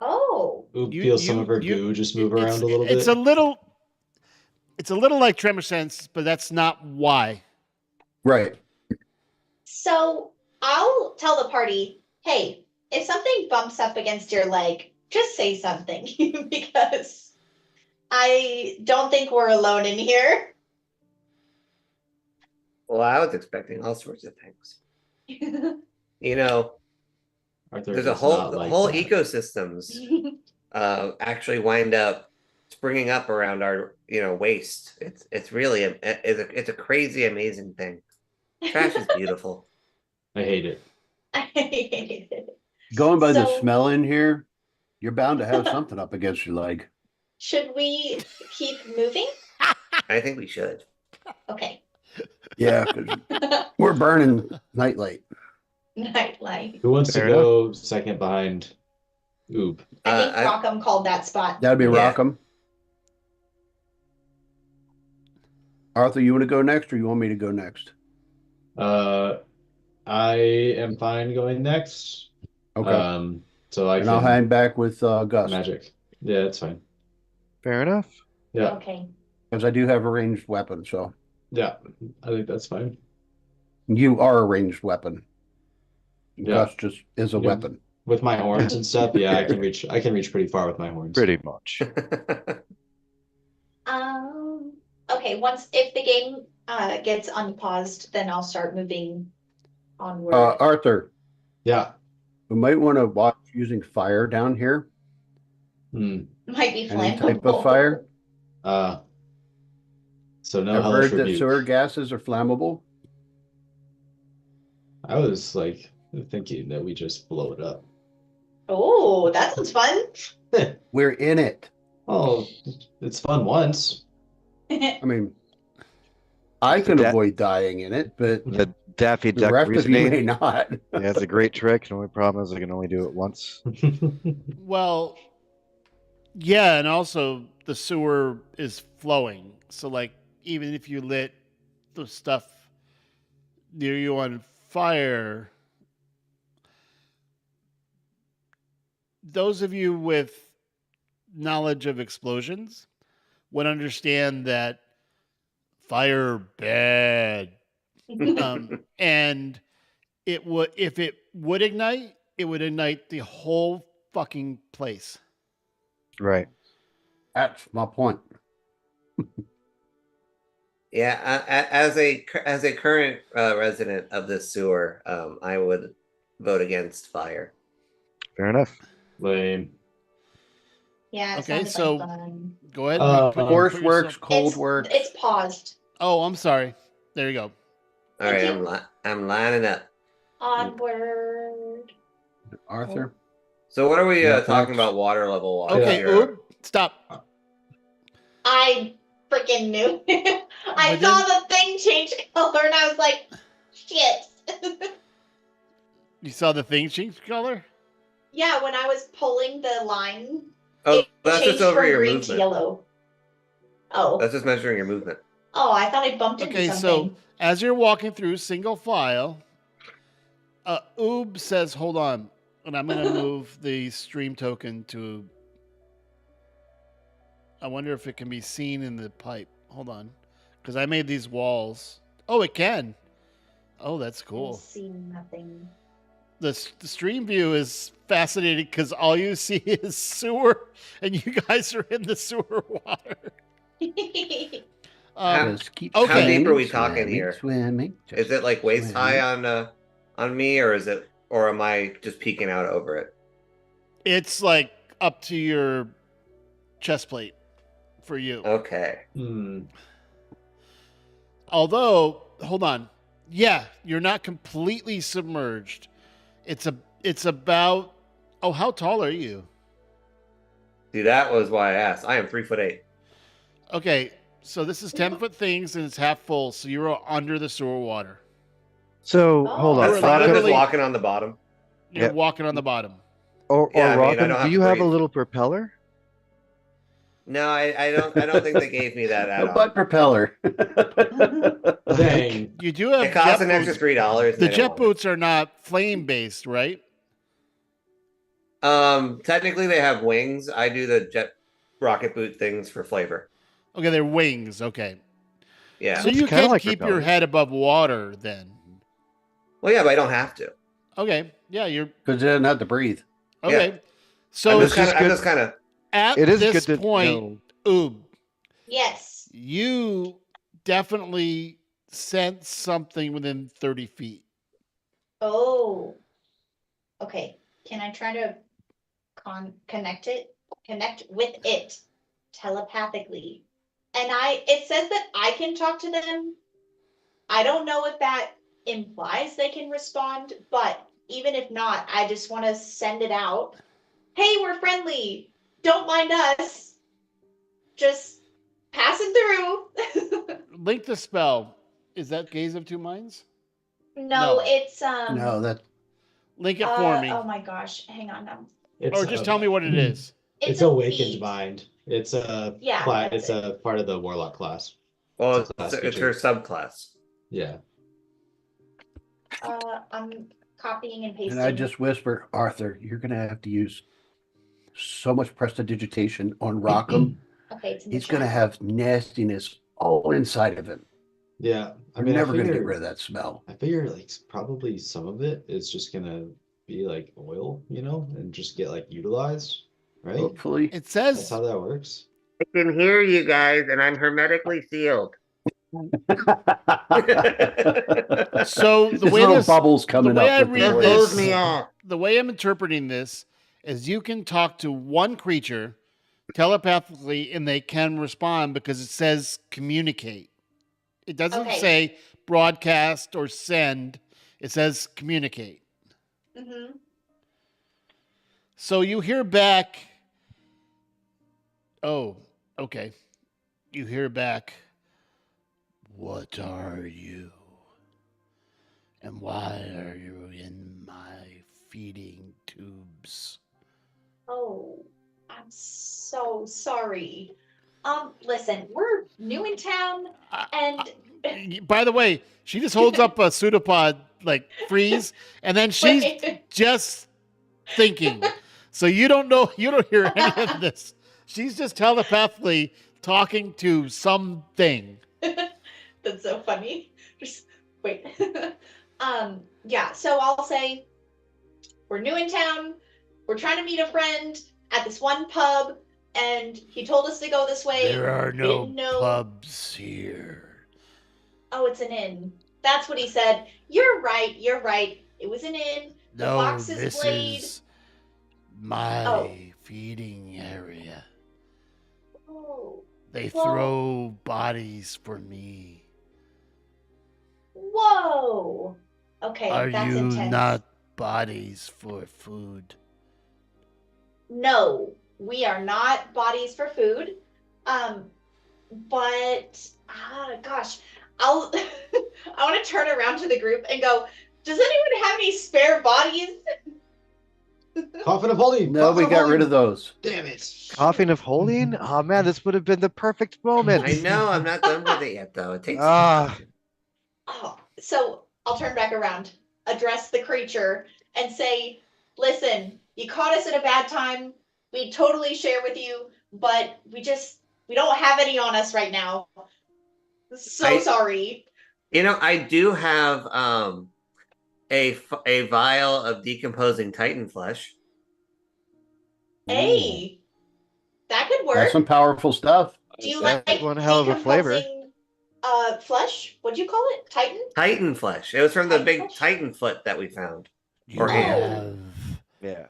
Oh, Oop You- feels some you- of her you- goo just move It's- around a little bit. It's a little like tremor sense, but that's not why. Right. so I'll tell the party, hey, if something bumps up against your leg, just say something because I don't think we're alone in here. Well, I was expecting all sorts of things. You know, Arthur there's a does whole not like whole that. ecosystems actually wind up springing up around our waste. It's really it's a crazy amazing thing. Trash is beautiful. I hate it. I hate it. Going by the So- smell in here, you're bound to have something up against your leg. Should we keep moving? I think we should. Okay. Yeah, 'cause we're burning nightlight. Nightlight. Who wants Fair to go second behind Oop? I think I- Rockham called that spot. That'd be Yeah. Rockham. Arthur, you want to go next or you want me to go next? I am fine going next. Okay. So I and I'll can hang back with Gus. magic. Yeah, that's fine. fair enough. Yeah, Okay. Because I do have a ranged weapon, so yeah, I think that's fine. you are a ranged weapon. Yeah. Gus just is a Yeah. weapon. With my horns and stuff, yeah, I can reach. I can reach pretty far with my horns. Pretty much. Okay, if the game gets unpaused, then I'll start moving onward. Arthur, Yeah. we might want to watch using fire down here. Hmm. Might be Any flammable. type of fire. So no I've hellish heard that rebuke. sewer gases are flammable. I was like thinking that we just blow it up. Oh, that sounds fun. We're in it. Oh, it's fun once. I mean, I can That- avoid dying in it, but The Daffy the Duck rest of you may reasoning. not. Yeah, it's a great trick. The only problem is I can only do it once. Well, yeah, and also the sewer is flowing. So like even if you lit the stuff near you on fire, those of you with knowledge of explosions would understand that fire bad. And it would if it would ignite, it would ignite the whole fucking place. Right. That's my point. Yeah, as a current resident of the sewer, I would vote against fire. Fair enough. Lame. Yeah. It Okay, sounded so- like fun. Go ahead. Horse put works, yourself- cold It's- works. It's paused. Oh, I'm sorry. There you go. All right, Thank you. I'm lining up. Onward. Arthur, So what are we Yeah, talking thanks. about water level wise Okay, here? Oob, stop. I freaking knew. I Within- saw the thing change color and I was like, shit. You saw the thing change color? Yeah, when I was pulling the line, Oh, it that's changed just over from your green to movement. yellow. Oh, That's just measuring your movement. oh, I thought I bumped into Okay, something. so as you're walking through single file, Oob says, hold on. And I'm going to move the stream token to. I wonder if it can be seen in the pipe. Hold on. Because I made these walls. Oh, it can. Oh, that's I cool. see nothing. The stream view is fascinating because all you see is sewer, and you guys are in the sewer water. just keep okay. How deep are we swimming, talking swimming, here? Swimming. Is it like waist swimming. high on me, or am I just peeking out over it? It's like up to your chest plate for you. Okay. Hmm. Although, hold on. Yeah, you're not completely submerged. It's about how tall are you? See, that was why I asked. I am 3'8". Okay, so this is 10-foot things and it's half full, so you're under the sewer water. So Oh. hold on. That's fine. I'm just literally- walking on the bottom. You're Yep. walking on the bottom. Or Yeah, I mean, I Rockham, don't have do you to have a breathe. little propeller? No, I don't think they gave me that A add-on. butt propeller. Dang. You do have It costs jet an extra boots. $3. and The they jet don't want it. boots are not flame based, right? Technically they have wings. I do the jet rocket boot things for flavor. Okay, they're wings. Okay. Yeah. So It's you kinda can like keep your propellers. head above water then. Well, yeah, but I don't have to. Okay. Yeah, you're Because you didn't have to breathe. okay. So I'm it's just just kind of. at It is this good to point, know. Oob, Yes. you definitely sense something within 30 feet. Oh. Okay. Can I try to connect with it telepathically? And it says that I can talk to them. I don't know if that implies they can respond, but even if not, I just want to send it out. Hey, we're friendly. Don't mind us. Just passing through. Link the spell. Is that Gaze of Two Minds? No, No. it's No, that Link it for me. Oh my gosh, hang on now. It's Or just tell me what it is. It's a awakened feat. mind. It's a Yeah, class. that's It's a part of the warlock class. Well, It's a class it's feature. her subclass. Yeah. I'm copying and pasting. and I just whisper, Arthur, you're gonna have to use so much prestidigitation on Rockham. Okay, it's in the He's gonna chat. have nastiness all inside of him. Yeah. I I'm mean, never I gonna figure, get rid of that smell. I figure like probably some of it is just gonna be like oil, and just get like utilized, right? Hopefully. It That's says how that works. I can hear you guys, and I'm hermetically sealed. so. The There's way little this, bubbles coming way I up. with read the this- voice. off. the way I'm interpreting this is you can talk to one creature telepathically and they can respond because it says communicate. It doesn't Okay. say broadcast or send. It says communicate. Mm-hmm. So you hear back. Oh, okay. You hear back. What are you? And why are you in my feeding tubes? Oh, I'm so sorry. Listen, we're new in town, and By the way, she just holds up a pseudopod like freeze, and then she's Wait. just thinking. So you don't hear any of this. She's just telepathically talking to something. That's so funny. Just wait. Yeah, so I'll say we're new in town. We're trying to meet a friend at this one pub, and he told us to go this way. There are We no didn't know- pubs here. Oh, it's an inn. That's what he said. You're right. It was an inn. The No, fox's this blade. is my Oh. feeding area. Oh, They Well- throw bodies for me. whoa. Okay, Are that's you intense. not bodies for food? No, we are not bodies for food. But gosh, I'll I want to turn around to the group and go, does anyone have any spare bodies? Coffin of holding. No, we coffin of got rid holding. of those. Damn it. Coughing of holding? Oh man, this would have been the perfect moment. I know. I'm not done with it yet, though. It takes. Ah. Oh, so I'll turn back around, address the creature, and say, listen, you caught us at a bad time. We totally share with you, but we don't have any on us right now. So sorry. I do have a vial of decomposing Titan flesh. Hey, that could work. That's some powerful stuff. Do you That's like one hell of a flavor. decomposing, flesh? What'd you call it? Titan? Titan flesh. It was from the Titan big flesh? Titan foot that we found. You Or hand. have Yeah.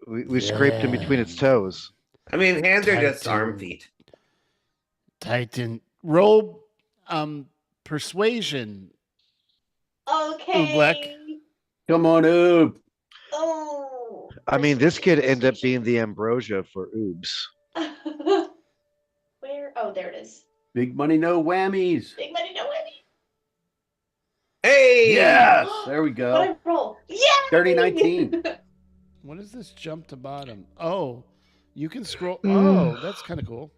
We scraped in between its toes. I mean, hands are just arm Titan. feet. Titan. Roll persuasion. Okay. Come on, Oob. Oh. I mean, this could end up being persuasion. the ambrosia for Oobs. Where? Oh, there it is. Big money, no whammies. Big money, no whammy. Hey! Yes, there we What go. I roll? Yeah. Dirty 19. What is this jump to bottom? Oh, you can scroll. Mm. Oh, that's kind of cool.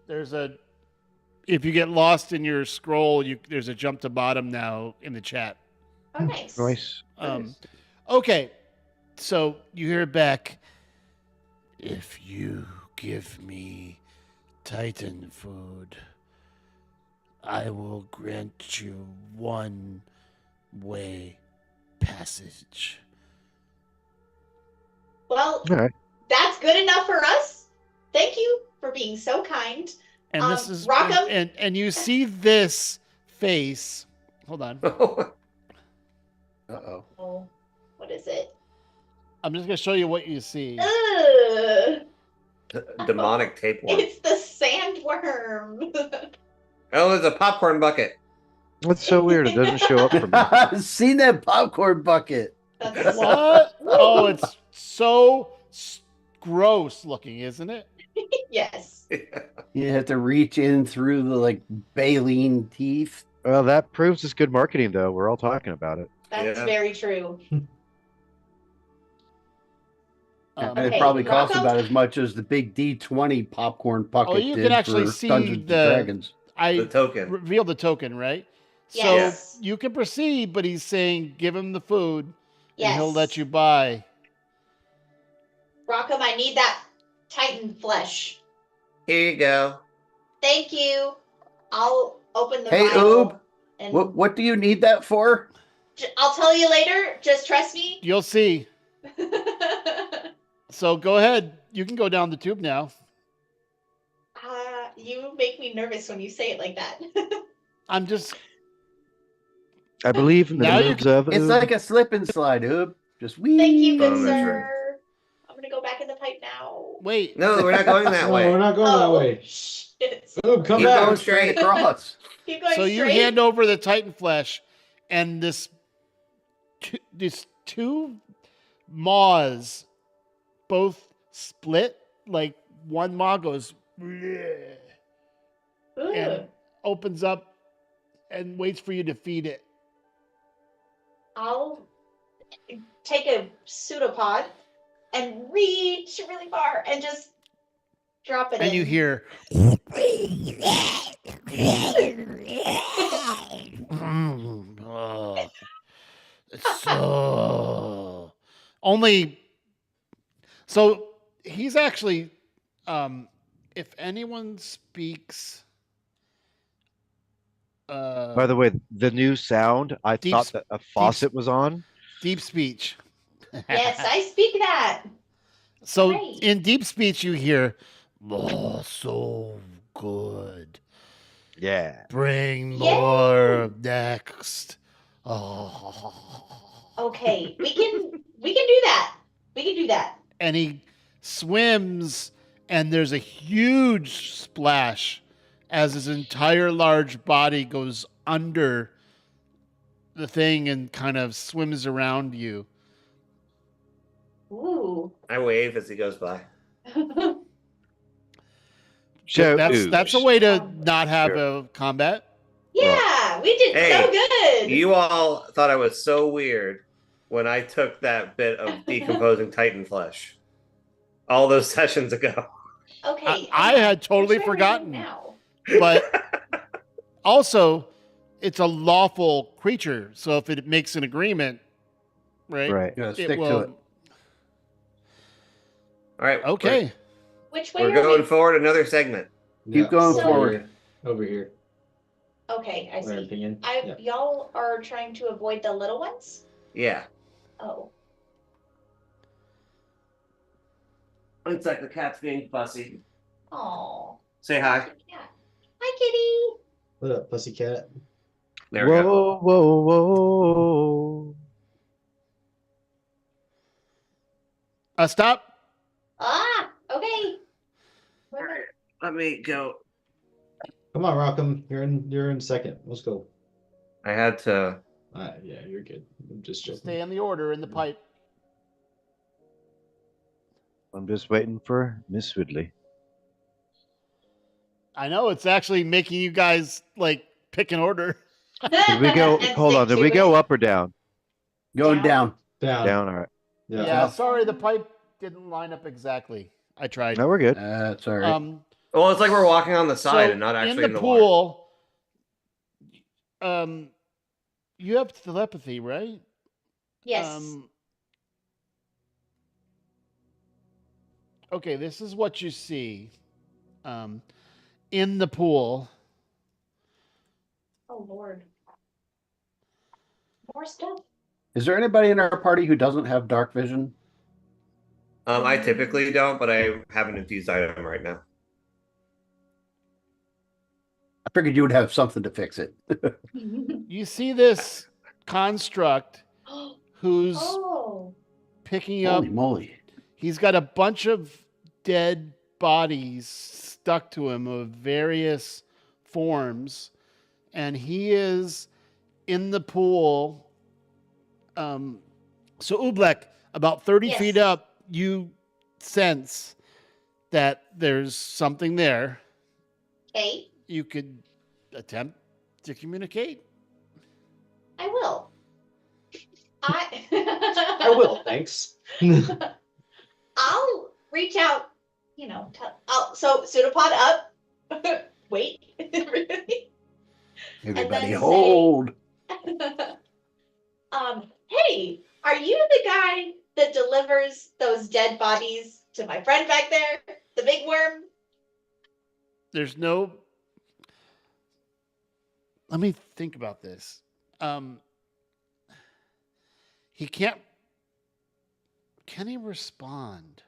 There's a. If you get lost in your scroll, there's a jump to bottom now in the chat. Oh, nice. Nice. Okay, so you hear it back. If you give me Titan food, I will grant you one-way passage. Well, All right. that's good enough for us. Thank you for being so kind. And this is Rockham? and you see this face. Hold on. Uh-oh. Oh, what is it? I'm just gonna show you what you see. Ugh, Demonic tapeworm. it's the sandworm. Oh, there's a popcorn bucket. That's so weird. It doesn't show up for me. I've seen that popcorn bucket. That's What? Oh, it's so gross looking, isn't it? yes. You have to reach in through the like baleen teeth. Well, that proves it's good marketing, though. We're all talking about it. That's Yeah. very true. And Okay, it probably costs Rocco? about as much as the big D20 popcorn bucket you did can actually for see Dungeons and the- Dragons. I The token. revealed the token, right? Yes. So you can proceed, but he's saying give him the food Yes. and he'll let you buy. Rockham, I need that Titan flesh. Here you go. Thank you. I'll open the Hey, vial Oob, and what do you need that for? I'll tell you later. Just trust me. You'll see. So go ahead. You can go down the tube now. You make me nervous when you say it like that. I'm just I believe in the Now you moves of It's Oob. like a slip and slide, Oob. Just wee. Thank you, good Oh, that's sir. I'm gonna go back in the pipe now. wait. No, we're not going that No, way. we're not going Oh. that way. Shit. Oob, come Keep back. going straight. across. Keep going So you straight. hand over the Titan flesh, and this two maws both split. Like one maw goes "Bleh," Ooh. and opens up and waits for you to feed it. I'll take a pseudopod and reach really far and just drop it And in. you hear Oh, it's so only so he's actually if anyone speaks By the way, the new sound, I Deep thought s- that a faucet was on. deep speech. Yes, I speak that. So Right. in deep speech you hear oh so good. Yeah. Bring Yay! more next. Oh. Okay, we can do that. We can do that. And he swims, and there's a huge splash as his entire large body goes under the thing and kind of swims around you. Ooh. I wave as he goes by. So That's a Oobs. way to not have a combat. Yeah, we did Hey, so good. You all thought I was so weird when I took that bit of decomposing Titan flesh all those sessions ago. Okay. I had totally Which way are we forgotten. going now? But also, it's a lawful creature. So if it makes an agreement, right? Right. Yeah, It stick to will. it. All right. Okay. Which way We're are going we? forward another segment. Keep going So- forward. Over here. Okay, I My see. opinion. Y'all are trying to avoid the little ones? Yeah. Oh. It's like the cat's being fussy. Oh. Say hi. Yeah. Hi, kitty. What up, pussycat? There we go. Whoa, whoa, whoa. Stop. Ah, okay. Let me go. Come on, Rockham. You're in second. Let's go. I had to. Yeah, you're good. I'm just Just joking. stay in the order in the pipe. I'm just waiting for Miss Woodley. I know it's actually making you guys like pick an order. Did we go? And Hold on. stick Did we to go it. up or down? Going down. Down. Down. All right. Yeah. Yeah, sorry, the pipe didn't line up exactly. I tried. No, we're good. That's all right. Well, it's like we're walking on the side So and not actually in the water. pool. You have telepathy, right? Yes. Okay, this is what you see. In the pool. Oh Lord. More stuff. Is there anybody in our party who doesn't have dark vision? I typically don't, but I have an infused item right now. I figured you would have something to fix it. You see this construct who's Oh. picking up. Holy moly. He's got a bunch of dead bodies stuck to him of various forms, and he is in the pool. So Ublek, about 30 Yes. feet up, you sense that there's something there. Okay. You could attempt to communicate. I will. I will. Thanks. I'll reach out, so pseudopod up. Wait. Really? Everybody then hold. Hey, are you the guy that delivers those dead bodies to my friend back there? The big worm? There's no. Let me think about this. He can't. Can he respond?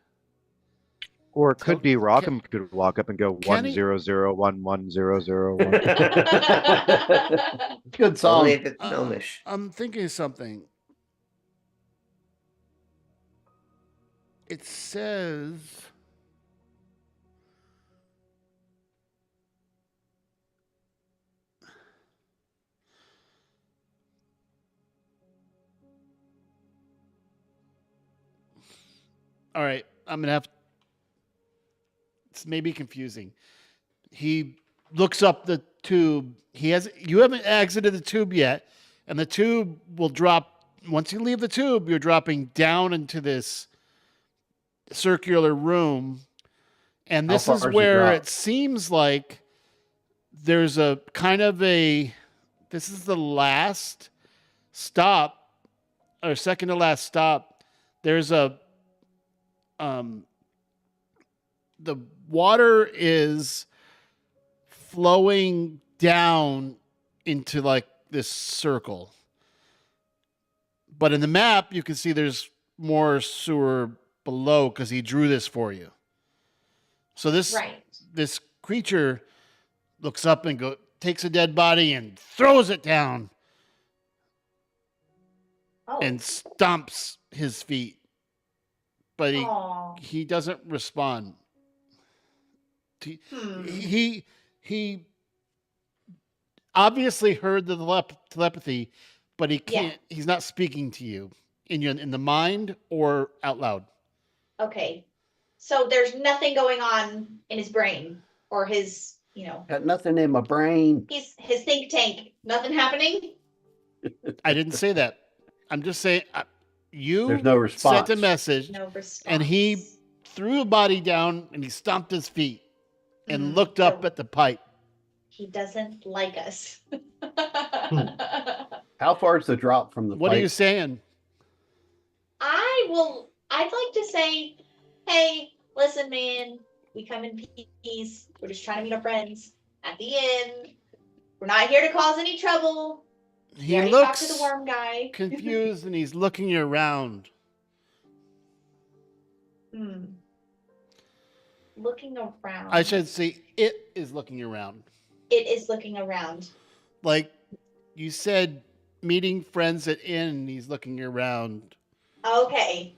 Or it could So- be Rockham could walk up and go Can he- 100110001. Good Only song. if it's gnomish. I'm thinking of something. It says. All right, I'm gonna have. It's maybe confusing. He looks up the tube. You haven't exited the tube yet, and the tube will drop. Once you leave the tube, you're dropping down into this circular room, and How this far is does it where drop? it seems like there's a kind of a. This is the last stop, or second to last stop. There's a. The water is flowing down into like this circle. But in the map, you can see there's more sewer below because he drew this for you. So this Right. this creature looks up and takes a dead body and throws it down Oh. and stomps his feet. But Aw. he doesn't respond. Hmm. He obviously heard the telepathy, but he Yeah. can't. He's not speaking to you in the mind or out loud. Okay. So there's nothing going on in his brain or his, Got nothing in my brain. his think tank. Nothing happening? I didn't say that. I'm just saying you There's no response. sent a message, No response. and he threw a body down and he stomped his feet and Mm, looked up so- at the pipe. He doesn't like us. How far is the drop from the What pipe? are you saying? I'd like to say, hey, listen, man, we come in peace. We're just trying to meet our friends at the inn. We're not here to cause any trouble. He We already talked looks to the worm guy. confused and he's looking around. Hmm. Looking around. I should say it is looking around. It is looking around. Like you said, meeting friends at inn, and he's looking around. Okay.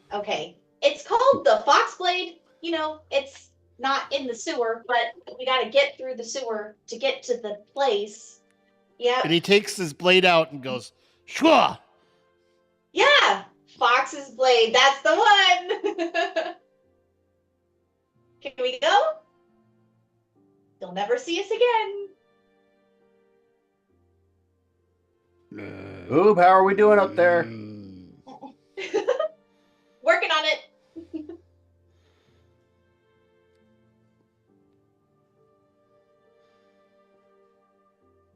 It's called the Foxblade. It's not in the sewer, but we got to get through the sewer to get to the place. Yeah. And he takes his blade out and goes, "Shwa!" Yeah. Fox's blade. That's the one. Can we go? You'll never see us again. Oob, how are we doing up there? Working on it.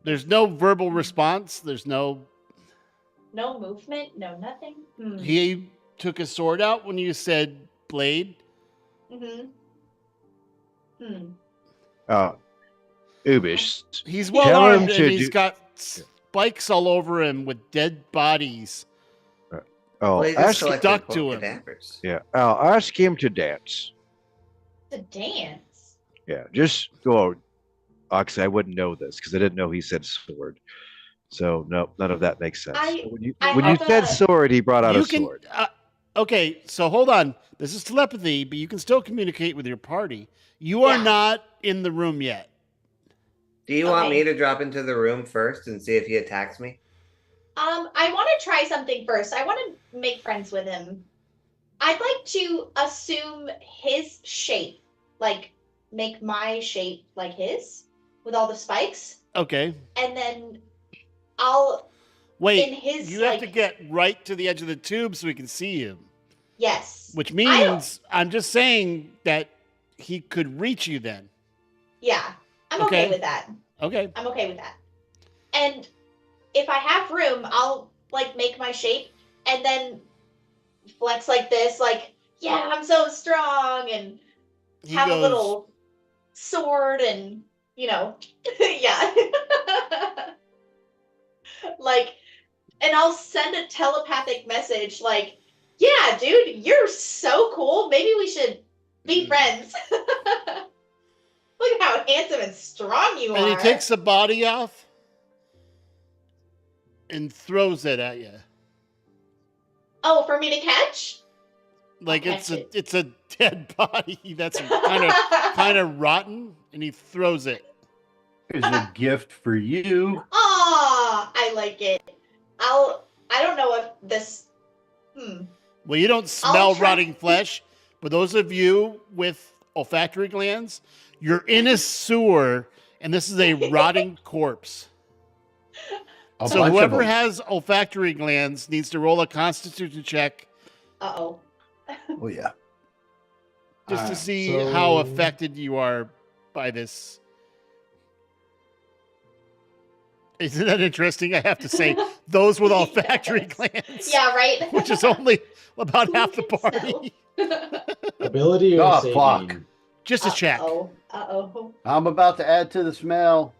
There's no verbal response. There's no. No movement, no nothing. He took his sword out when you said blade. Ubish, He's well Tell him armed to and he's do- got spikes all over him with dead bodies. oh, Well, he's ask, collecting stuck to him. cadavers. yeah, ask him to dance. To dance. Yeah, just go. Actually, I wouldn't know this because I didn't know he said sword. So no, none of that makes sense. I when you, have when you said a- sword, he brought out You a can. sword. Okay, so hold on. This is telepathy, but you can still communicate with your party. You are Yeah. not in the room yet. Do you want Okay. me to drop into the room first and see if he attacks me? I want to try something first. I want to make friends with him. I'd like to assume his shape, like make my shape like his, with all the spikes, Okay. and then I'll Wait. in his You have to like- get right to the edge of the tube so we can see him. yes, Which I don't- means I'm just saying that he could reach you then. yeah, I'm okay Okay. with that. Okay. I'm okay with that. And if I have room, I'll like make my shape and then flex like this, like, yeah, I'm so strong, and He have goes, a little sword and, yeah. Like, and I'll send a telepathic message like, yeah, dude, you're so cool. Maybe we should be friends. Look at how handsome and strong you and are. he takes the body off and throws it at you. Oh, for me to catch? Like I'll it's catch a it. it's a dead body that's kind of rotten, and he throws it. Here's a gift for you. Aw, I like it. I don't know if this. Well, you don't smell try- rotting flesh, but those of you with olfactory glands, you're in a sewer, and this is a rotting corpse. A So bunch of whoever them. has olfactory glands needs to roll a Constitution check Uh-oh. Oh yeah. just to Alright, see so- how affected you are by this. Isn't that interesting? I have to say, those with olfactory Yes. glands, Yeah, right? which is only about half the Who can party. Ability or Oh, saving? fuck. Just a check. Uh-oh. Uh-oh. I'm about to add to the smell.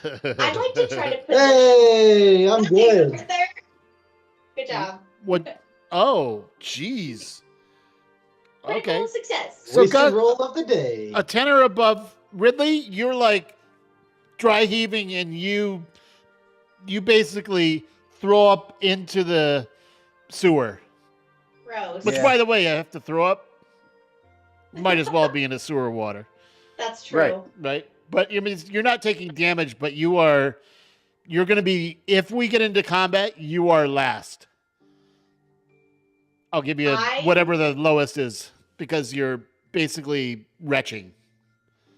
I'd like to try to put Hey, I'm this good. right there. Good job. What? Oh, jeez. Critical Okay. success. So Wasted Gus, roll of the day. a tenor above Ridley, you're like dry heaving, and you basically throw up into the sewer. Gross. Which, Yeah. by the way, I have to throw up. Might as well be in the sewer water, That's true. Right. right? But I mean, you're not taking damage, but you're going to be. If we get into combat, you are last. I'll give you whatever the lowest is because you're basically retching.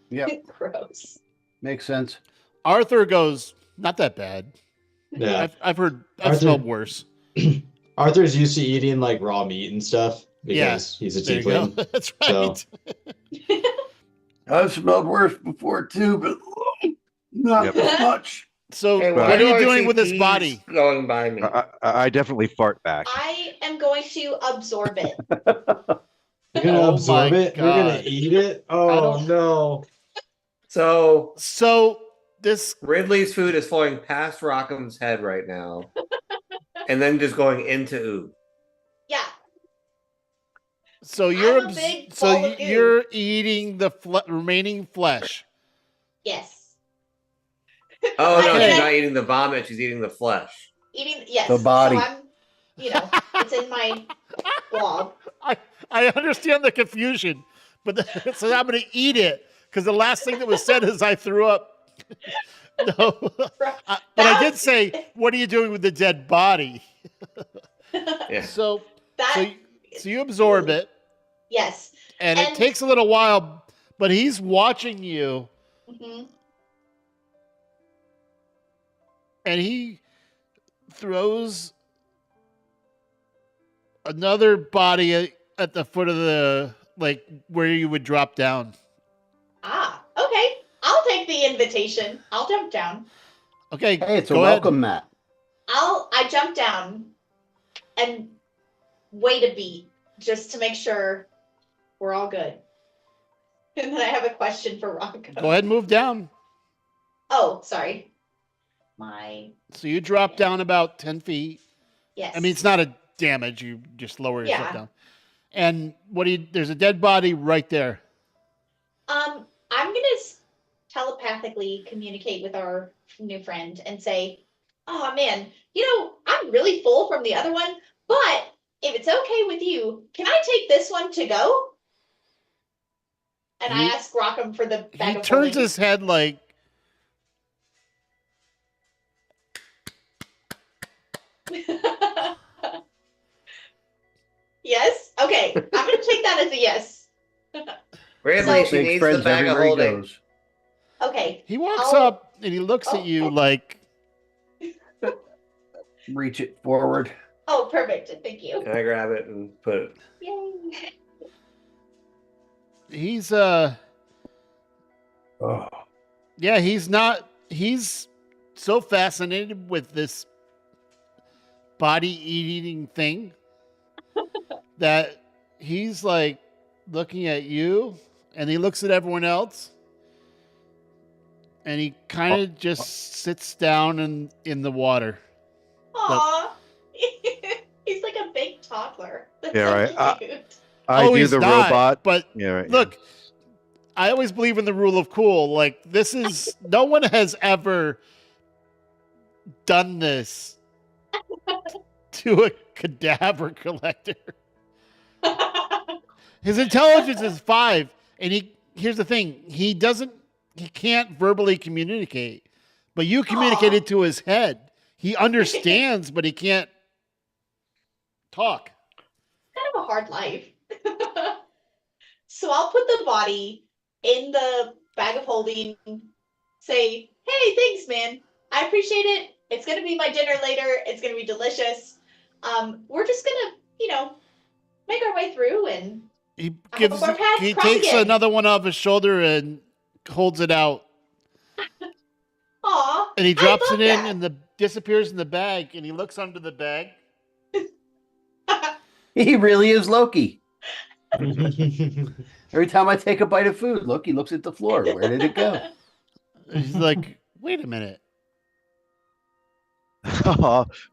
Yep. Gross. Makes sense. Arthur goes, not that bad. Yeah. I've heard, I've Arthur- smelled worse. Arthur's used to eating like raw meat and stuff because he's a There you go. tiefling. That's So- right. I've smelled worse before too, but not Yep. as much. So, Hey, what why are do you I doing see with this bees body? going by me? I definitely fart back. I am going to absorb it. You're gonna Oh absorb my it? You're gonna God. eat it? I Oh don't- no. So This, Ridley's food is flowing past Rockham's head right now, and then just going into Oob. Yeah. so you're, I'm a big ball of goo. you're eating the remaining flesh. Yes. Oh no, Okay. she's not eating the vomit; she's eating the flesh. Eating. Yes. The body. So I'm. It's in my blob. I understand the confusion, but so I'm going to eat it because the last thing that was said is I threw up. No, but I did say, "What are you doing with the dead body?" Yeah. So That you absorb it, yes. and it takes a little while, but he's watching you, Mhm. and he throws another body at the foot of the like where you would drop down. Ah, okay. I'll take the invitation. I'll jump down. Okay, Hey, it's a go welcome mat. I jump down and wait a beat just to make sure we're all good. And then I have a question for Rocco. Go ahead and move down. Oh, sorry. So you drop down about 10 feet. Yes. I mean, it's not a damage. You just lower yourself Yeah. down. And there's a dead body right there. I'm gonna telepathically communicate with our new friend and say, "Oh man, I'm really full from the other one, but if it's okay with you, can I take this one to go?" And I ask Rockham for the bag He of turns holding. his head like, Yes. Okay, I'm gonna take that as a yes. Ridley, So- she Makes needs friends the bag of everywhere he holding. goes. Okay. he walks I'll- up and he looks at you like, Reach it forward. Oh, perfect. Thank you. And I grab it and put it. Yay. he's Oh. yeah, he's so fascinated with this body eating thing that he's like looking at you and he looks at everyone else and he kind of just sits down in the water. Aw. He's like a big toddler. That's Yeah, so right. cute. I do he's the not, robot. but Yeah, right. look, I always believe in the rule of cool. Like, this is no one has ever done this to a cadaver collector. His intelligence is 5, and here's the thing, he can't verbally communicate, but you communicated to his head. He understands, but he can't talk. Kind of a hard life. So I'll put the body in the bag of holding, say, "Hey, thanks, man. I appreciate it. It's gonna be my dinner later. It's gonna be delicious. We're just gonna, make our way through and He I hope our paths he cross takes again. another one off his shoulder and holds it out, aw. and he I drops love it in that. and disappears in the bag, and he looks under the bag. He really is Loki. Every time I take a bite of food, Loki looks at the floor. Where did it go? He's like, wait a minute.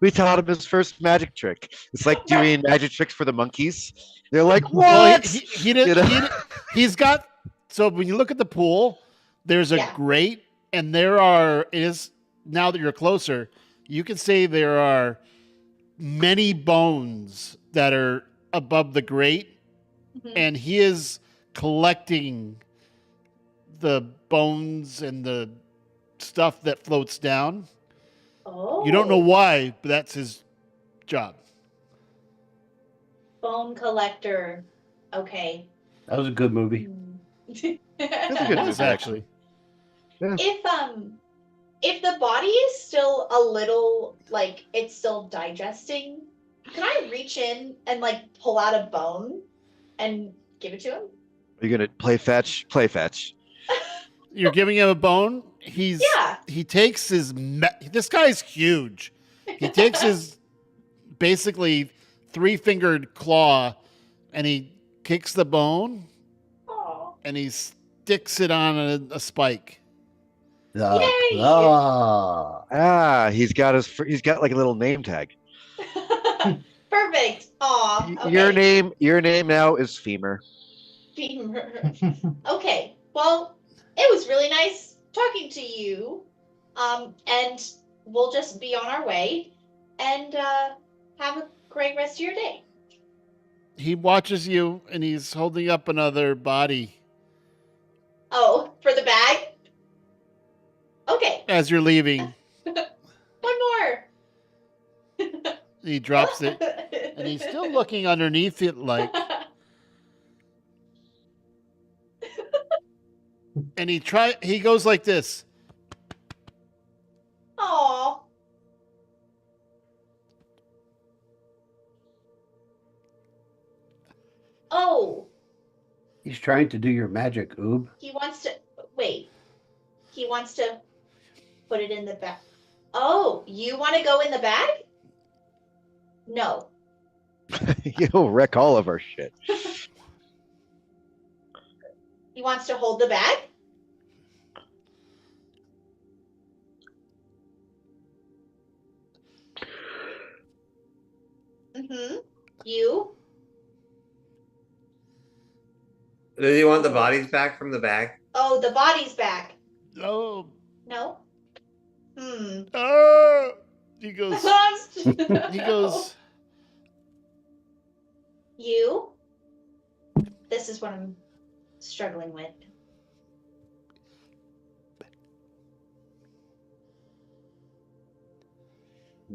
We taught him his first magic trick. It's like doing magic tricks for the monkeys. They're like, Well, what? he did, You know? he's got, so when you look at the pool, there's a Yeah. grate, and now that you're closer, you can say there are many bones that are above the grate, Mhm. and he is collecting the bones and the stuff that floats down. Oh. You don't know why, but that's his job. Bone collector. Okay. That was a good movie. That's a good It movie, is actually. If the body is still a little like it's still digesting, can I reach in and like pull out a bone and give it to him? You're gonna play fetch? Play fetch. You're giving him a bone. Yeah. He takes this guy's huge. He takes his basically 3-fingered claw and he kicks the bone Oh. and he sticks it on a spike. Yay! He's got like a little name tag. Perfect. Aw. Okay. Your name now is Femur. Femur. Okay. Well, it was really nice talking to you. And we'll just be on our way and have a great rest of your day. he watches you and he's holding up another body Oh, for the bag? Okay, as you're leaving. one more. He drops it and he's still looking underneath it like, and he goes like this. Aw. Oh, He's trying to do your magic, Oob. he wants to wait. He wants to put it in the bag. Oh, you want to go in the bag? No. You'll wreck all of our shit. He wants to hold the bag? Mm-hmm. You? Do you want the bodies back from the bag? Oh, the body's back. Oh, No? Hmm. oh. He goes, he He goes, You? This is what I'm struggling with.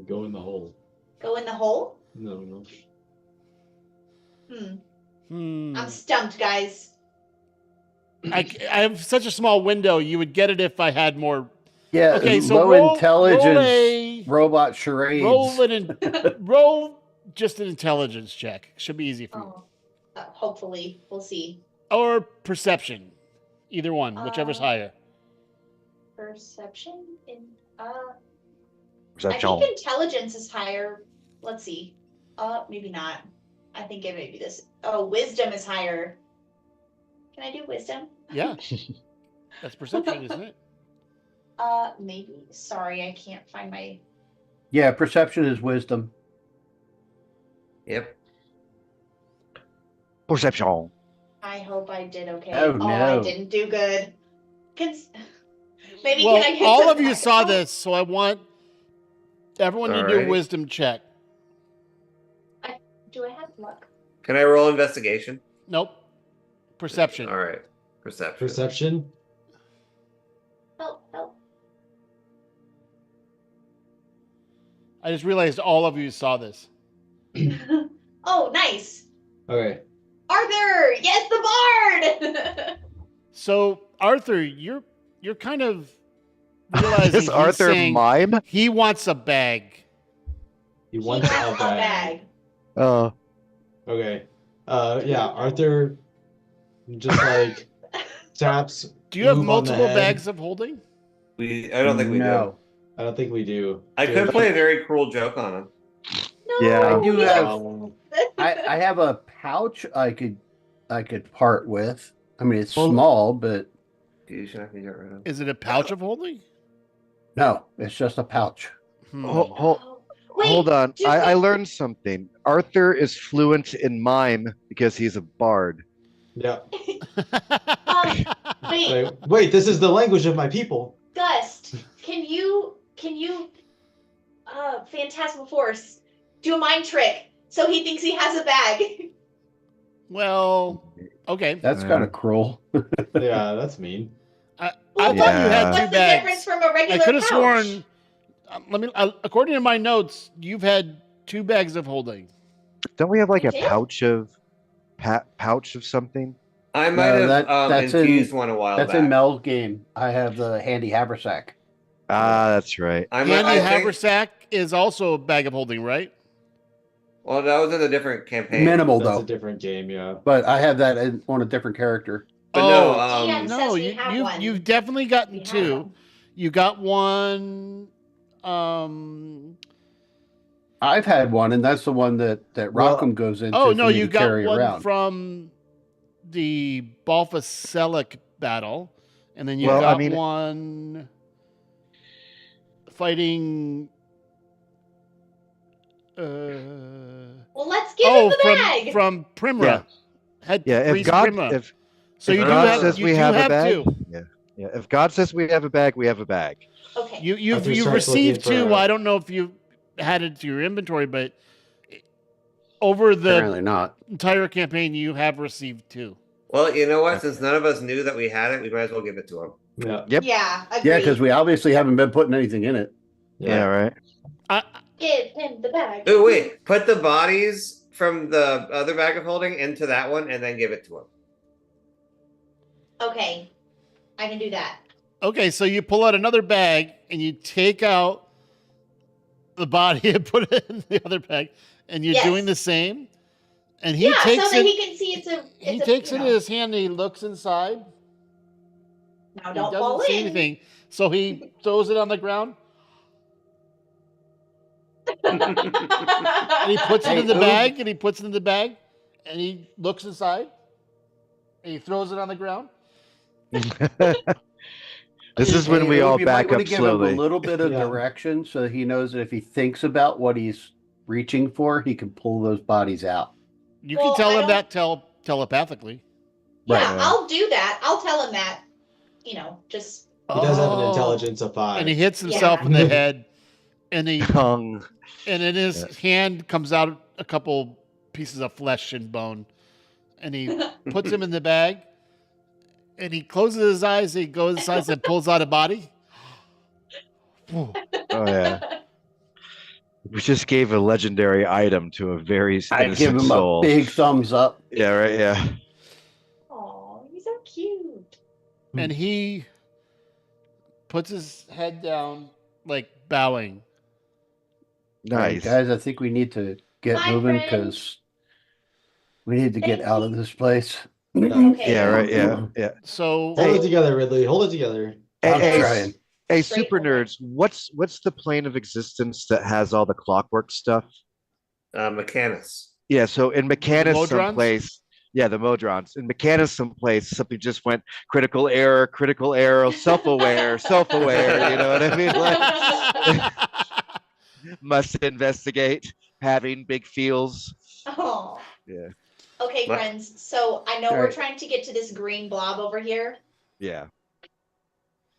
Go in the hole. Go in the hole? No. I'm stumped, guys. I have such a small window. You would get it if I had more. Yeah, Okay, so low intelligence roll robot charades. roll just an intelligence check. Should be easy for you. Oh, hopefully, we'll see. Or perception. Either one, whichever's higher. Perception in I Perception. think intelligence is higher. Let's see. Maybe not. I think it may be this. Oh, wisdom is higher. Can I do wisdom? Yeah. That's perception, isn't it? Maybe. Sorry, I can't find my. Yeah, perception is wisdom. Yep. Perception. I hope I did okay. Oh, I no. didn't do good. Maybe Well, can I get all some of you back? saw Oh, this, so I want everyone to do a Alrighty. wisdom check. Do I have luck? Can I roll investigation? Nope. Perception. All right. Perception. Perception. Help! I just realized all of you saw this. Oh, nice. Okay. Arthur! Yes, the bard! So, Arthur, you're kind of realizing Is he's Arthur saying mime? he wants a bag. He He wants wants a bag. Okay. Yeah, Arthur just like taps. Do you have Oob on the multiple head. bags of holding? I don't think we do. No. I don't think we do. I could play a very cruel joke on him. No, Yeah. I do yes. have- I have a pouch I could part with. I mean, it's Well- small, but You should have to get rid of. Is it a pouch of holding? no, it's just a pouch. Oh, wait, Hold on. do I we- learned something. Arthur is fluent in mime because he's a bard. Yeah. Wait, Wait, this is the language of my people. Gust, can you Phantasmal Force, do a mind trick so he thinks he has a bag? Well, okay. That's Yeah. kind of cruel. Yeah, that's mean. I Well, thought you had what's two the bags. difference from a I regular could have pouch? sworn. According to my notes, you've had 2 bags of holding. Don't we have like We a did? pouch of pouch of something? I might No, have that's infused one a while That's back. in Mel's game. I have the handy haversack. Ah, that's right. I Handy think- haversack is also a bag of holding, right? Well, that was in a different campaign. Minimal That's though, a different game, yeah. but I have that on a different character. But Oh, GM no, says we you, have you, one. you've definitely We gotten have 2. one. You got one. I've had one, and that's the one that Well- Rockham goes into. Oh for no, me you to got carry one around. from the Balfa Selleck battle, and then you Well, I got mean- one fighting. Well, let's give him the bag. from Primra. Yeah. Had Yeah, Priest if God Primra. if so if you do God have, says you we do have a bag, 2. yeah. If God says we have a bag, we have a bag. Okay. You've Arthur starts received looking 2. for- I don't know if you had it to your inventory, but over the Apparently not. entire campaign, you have received 2. Well, you know what? Since none of us knew that we had it, we might as well give it to him. Yeah. Yep. Yeah, Yeah, agreed. because we obviously haven't been putting anything in it. Yeah, right. Give him the bag. Oh wait, put the bodies from the other bag of holding into that one, and then give it to him. Okay, I can do that. Okay, so you pull out another bag and you take out the body and put it in the other bag, and you're Yes. doing the same. And he Yeah, so takes that it. he can see it's a. He It's takes a, it you in know. his hand and he looks inside. Now He don't doesn't fall see in. anything, so he throws it on the ground and he puts it Hey, in the Oob. bag. And he puts it in the bag, and he looks inside. And he throws it on the ground. This is when Hey, we Oob, all you might back wanna up give him a slowly. little bit of Yeah. direction so he knows that if he thinks about what he's reaching for, he can pull those bodies out. You Well, can tell I him don't- that telepathically. Yeah, Right. I'll do that. I'll tell him that. You know, just He does have an Oh. intelligence of 5. And he hits himself Yeah. in the head, and Tongue. in his hand comes out a couple pieces of flesh and bone, and he puts him in the bag, and he closes his eyes. He goes inside and pulls out a body. Whew. Oh yeah. We just gave a legendary item to a very I give innocent him soul. a big thumbs up. Yeah, right. Yeah. oh, he's so cute. And he puts his head down, like bowing. All right, Nice. guys, I think we need to get Bye, moving friend. because we need to get Thank out of you. this place. Okay. Yeah, right. Yeah, yeah. So Hold it together, Ridley. Hold it together. I'm Hey, trying. Hey, Straight super forward. nerds, what's the plane of existence that has all the clockwork stuff? Mechanus. Yeah, so in Mechanus Modrons? someplace, yeah, the Modrons. In Mechanus someplace, something just went critical error, self-aware, self-aware. You know what I mean? Like, must investigate, having big feels. Oh. Yeah, Okay, What? friends. So I know we're Alright. trying to get to this green blob over here. yeah.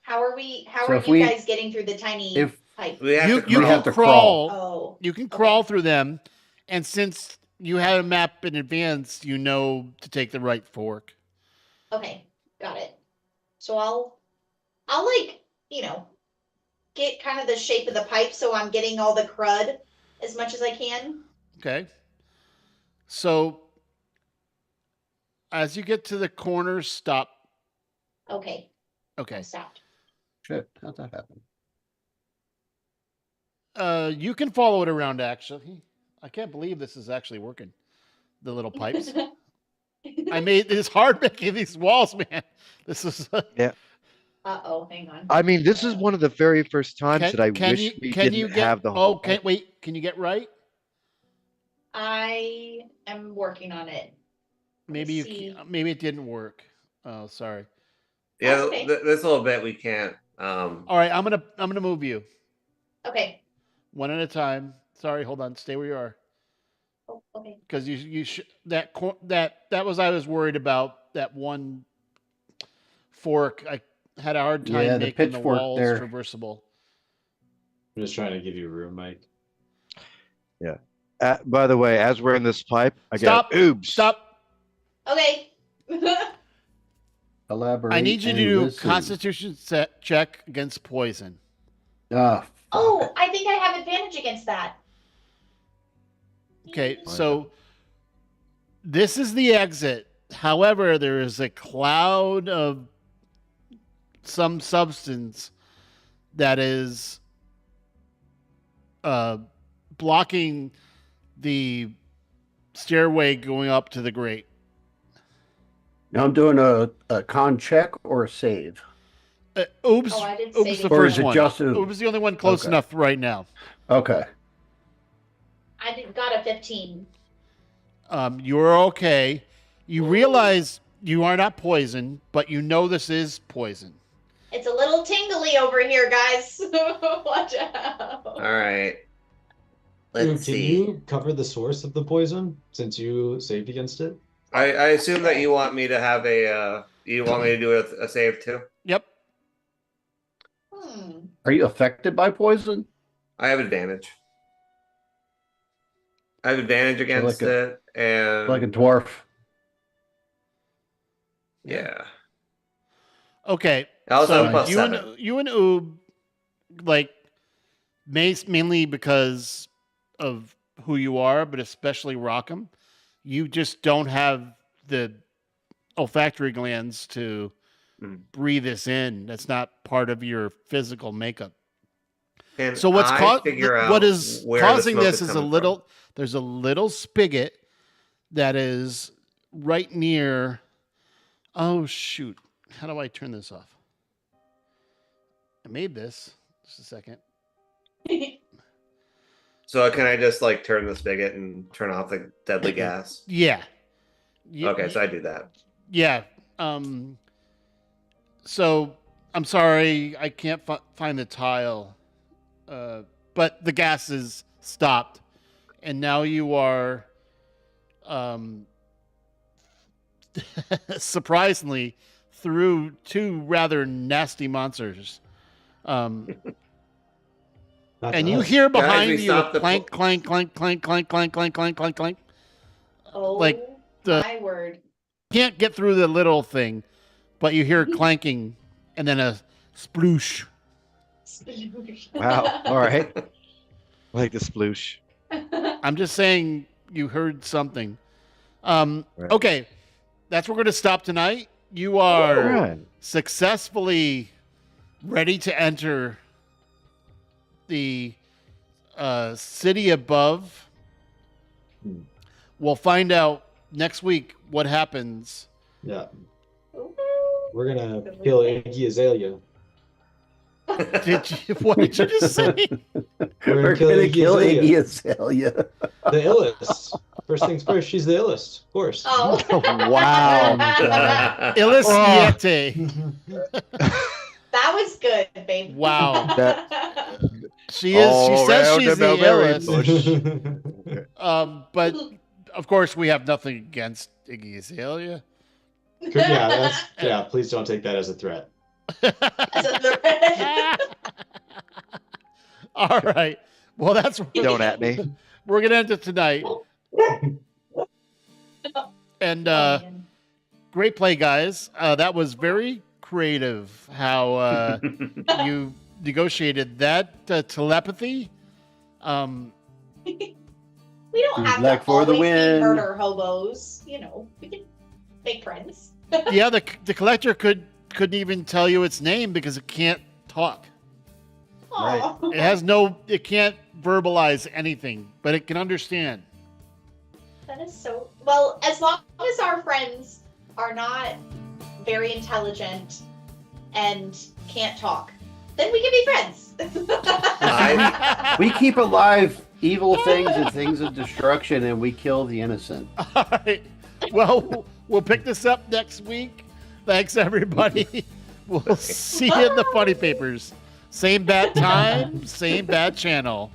How are we? How So are if you we- guys getting through the tiny if- pipe? We have you to you crawl. can have to crawl. Oh, You can Okay. crawl through them, and since you had a map in advance, you know to take the right fork. okay, got it. So I'll like get kind of the shape of the pipe, so I'm getting all the crud as much as I can. Okay. So as you get to the corner, stop. Okay, Okay. I stopped. Shit, how'd that happen? You can follow it around. Actually, I can't believe this is actually working. The little pipes. I made it's hard making these walls, man. This is. Uh-oh, hang on. I mean, this is one of the very first times that I wish we didn't have the whole. Oh, wait. Can you get right? I am working on it. Maybe you. see. Maybe it didn't work. Oh, sorry. Yeah, Okay. this little bit we can't. All right, I'm gonna move you Okay. one at a time. Sorry, hold on. Stay where you are. Oh, okay. Because you should that was I was worried about that one fork. I had a hard time Yeah, the making the pitchfork walls there. traversable. I'm just trying to give you room, Mike. By the way, as we're in this pipe, I Stop. got oops. Stop! Okay. Elaborate. I need you to and do listen. Constitution check against poison. Ah, fuck. Oh, I think I have advantage against that. Okay, Why so this is the exit. However, there is a cloud of some substance that is blocking the stairway going up to the grate. Now I'm doing a con check or a save. Oops, Oh, I didn't oops, save the it. Or first is it one. just a- Oops is the only one close Okay. enough right now. Okay. Got a 15. You're okay. You realize you are not poisoned, but you know this is poison. It's a little tingly over here, guys. Watch out. All right. Ooh, Let's can see. you cover the source of the poison since you saved against it? I assume that you want me to have a. You want me to do a save too? Yep. Are you affected by poison? I have advantage. I have advantage against like it, and Like a dwarf. yeah. Okay. I also so have plus you 7. and you and Oob, like, mainly because of who you are, but especially Rockham, you just don't have the olfactory glands to breathe this in. That's not part of your physical makeup. And So what's I figure out what is where the causing smoke this is a coming little. There's a little spigot that is right near. Oh shoot! How do I turn this off? I made this. Just a second. So can I just like turn the spigot and turn off the deadly gas? Yeah. Okay, so I do that. Yeah. So I'm sorry, I can't find the tile, but the gas is stopped, and now you are, surprisingly, through 2 rather nasty monsters. Not And to you us. hear Guys, behind we you stopped a the clank, clank, clank, clank, clank, clank, clank, clank, clank, clank. Oh, Like the- my word. Can't get through the little thing, but you hear clanking, and then a sploosh. Wow. All right. I like the sploosh. I'm just saying you heard something. Right. Okay, that's where we're going to stop tonight. You are Right. successfully ready to enter the city above. We'll find out next week what happens. Yeah. We're gonna kill Iggy Azalea. What did you just say? We're kill gonna Iggy kill Azalea. Iggy Azalea. The illest. First things first, she's the illest, of course. Oh. Wow. Illusiete. That was good, babe. Wow. That- She is. She All says round she's and the a very illest. But of course, we have nothing against Iggy Azalea. Yeah, please don't take that as a threat. All right. Well, that's Don't at me. we're gonna end it tonight. And great play, guys. That was very creative. How you negotiated that telepathy. We don't have Black to for the always win. be murder hobos. You know, we can make friends. Yeah, the collector couldn't even tell you its name because it can't talk. Aw. It has no. It can't verbalize anything, but it can understand. That is so well. As long as our friends are not very intelligent and can't talk, then we can be friends. We keep alive evil things and things of destruction, and we kill the innocent. All right. Well, we'll pick this up next week. Thanks, everybody. We'll see you in the Funny Papers. Same bad time, same bad channel.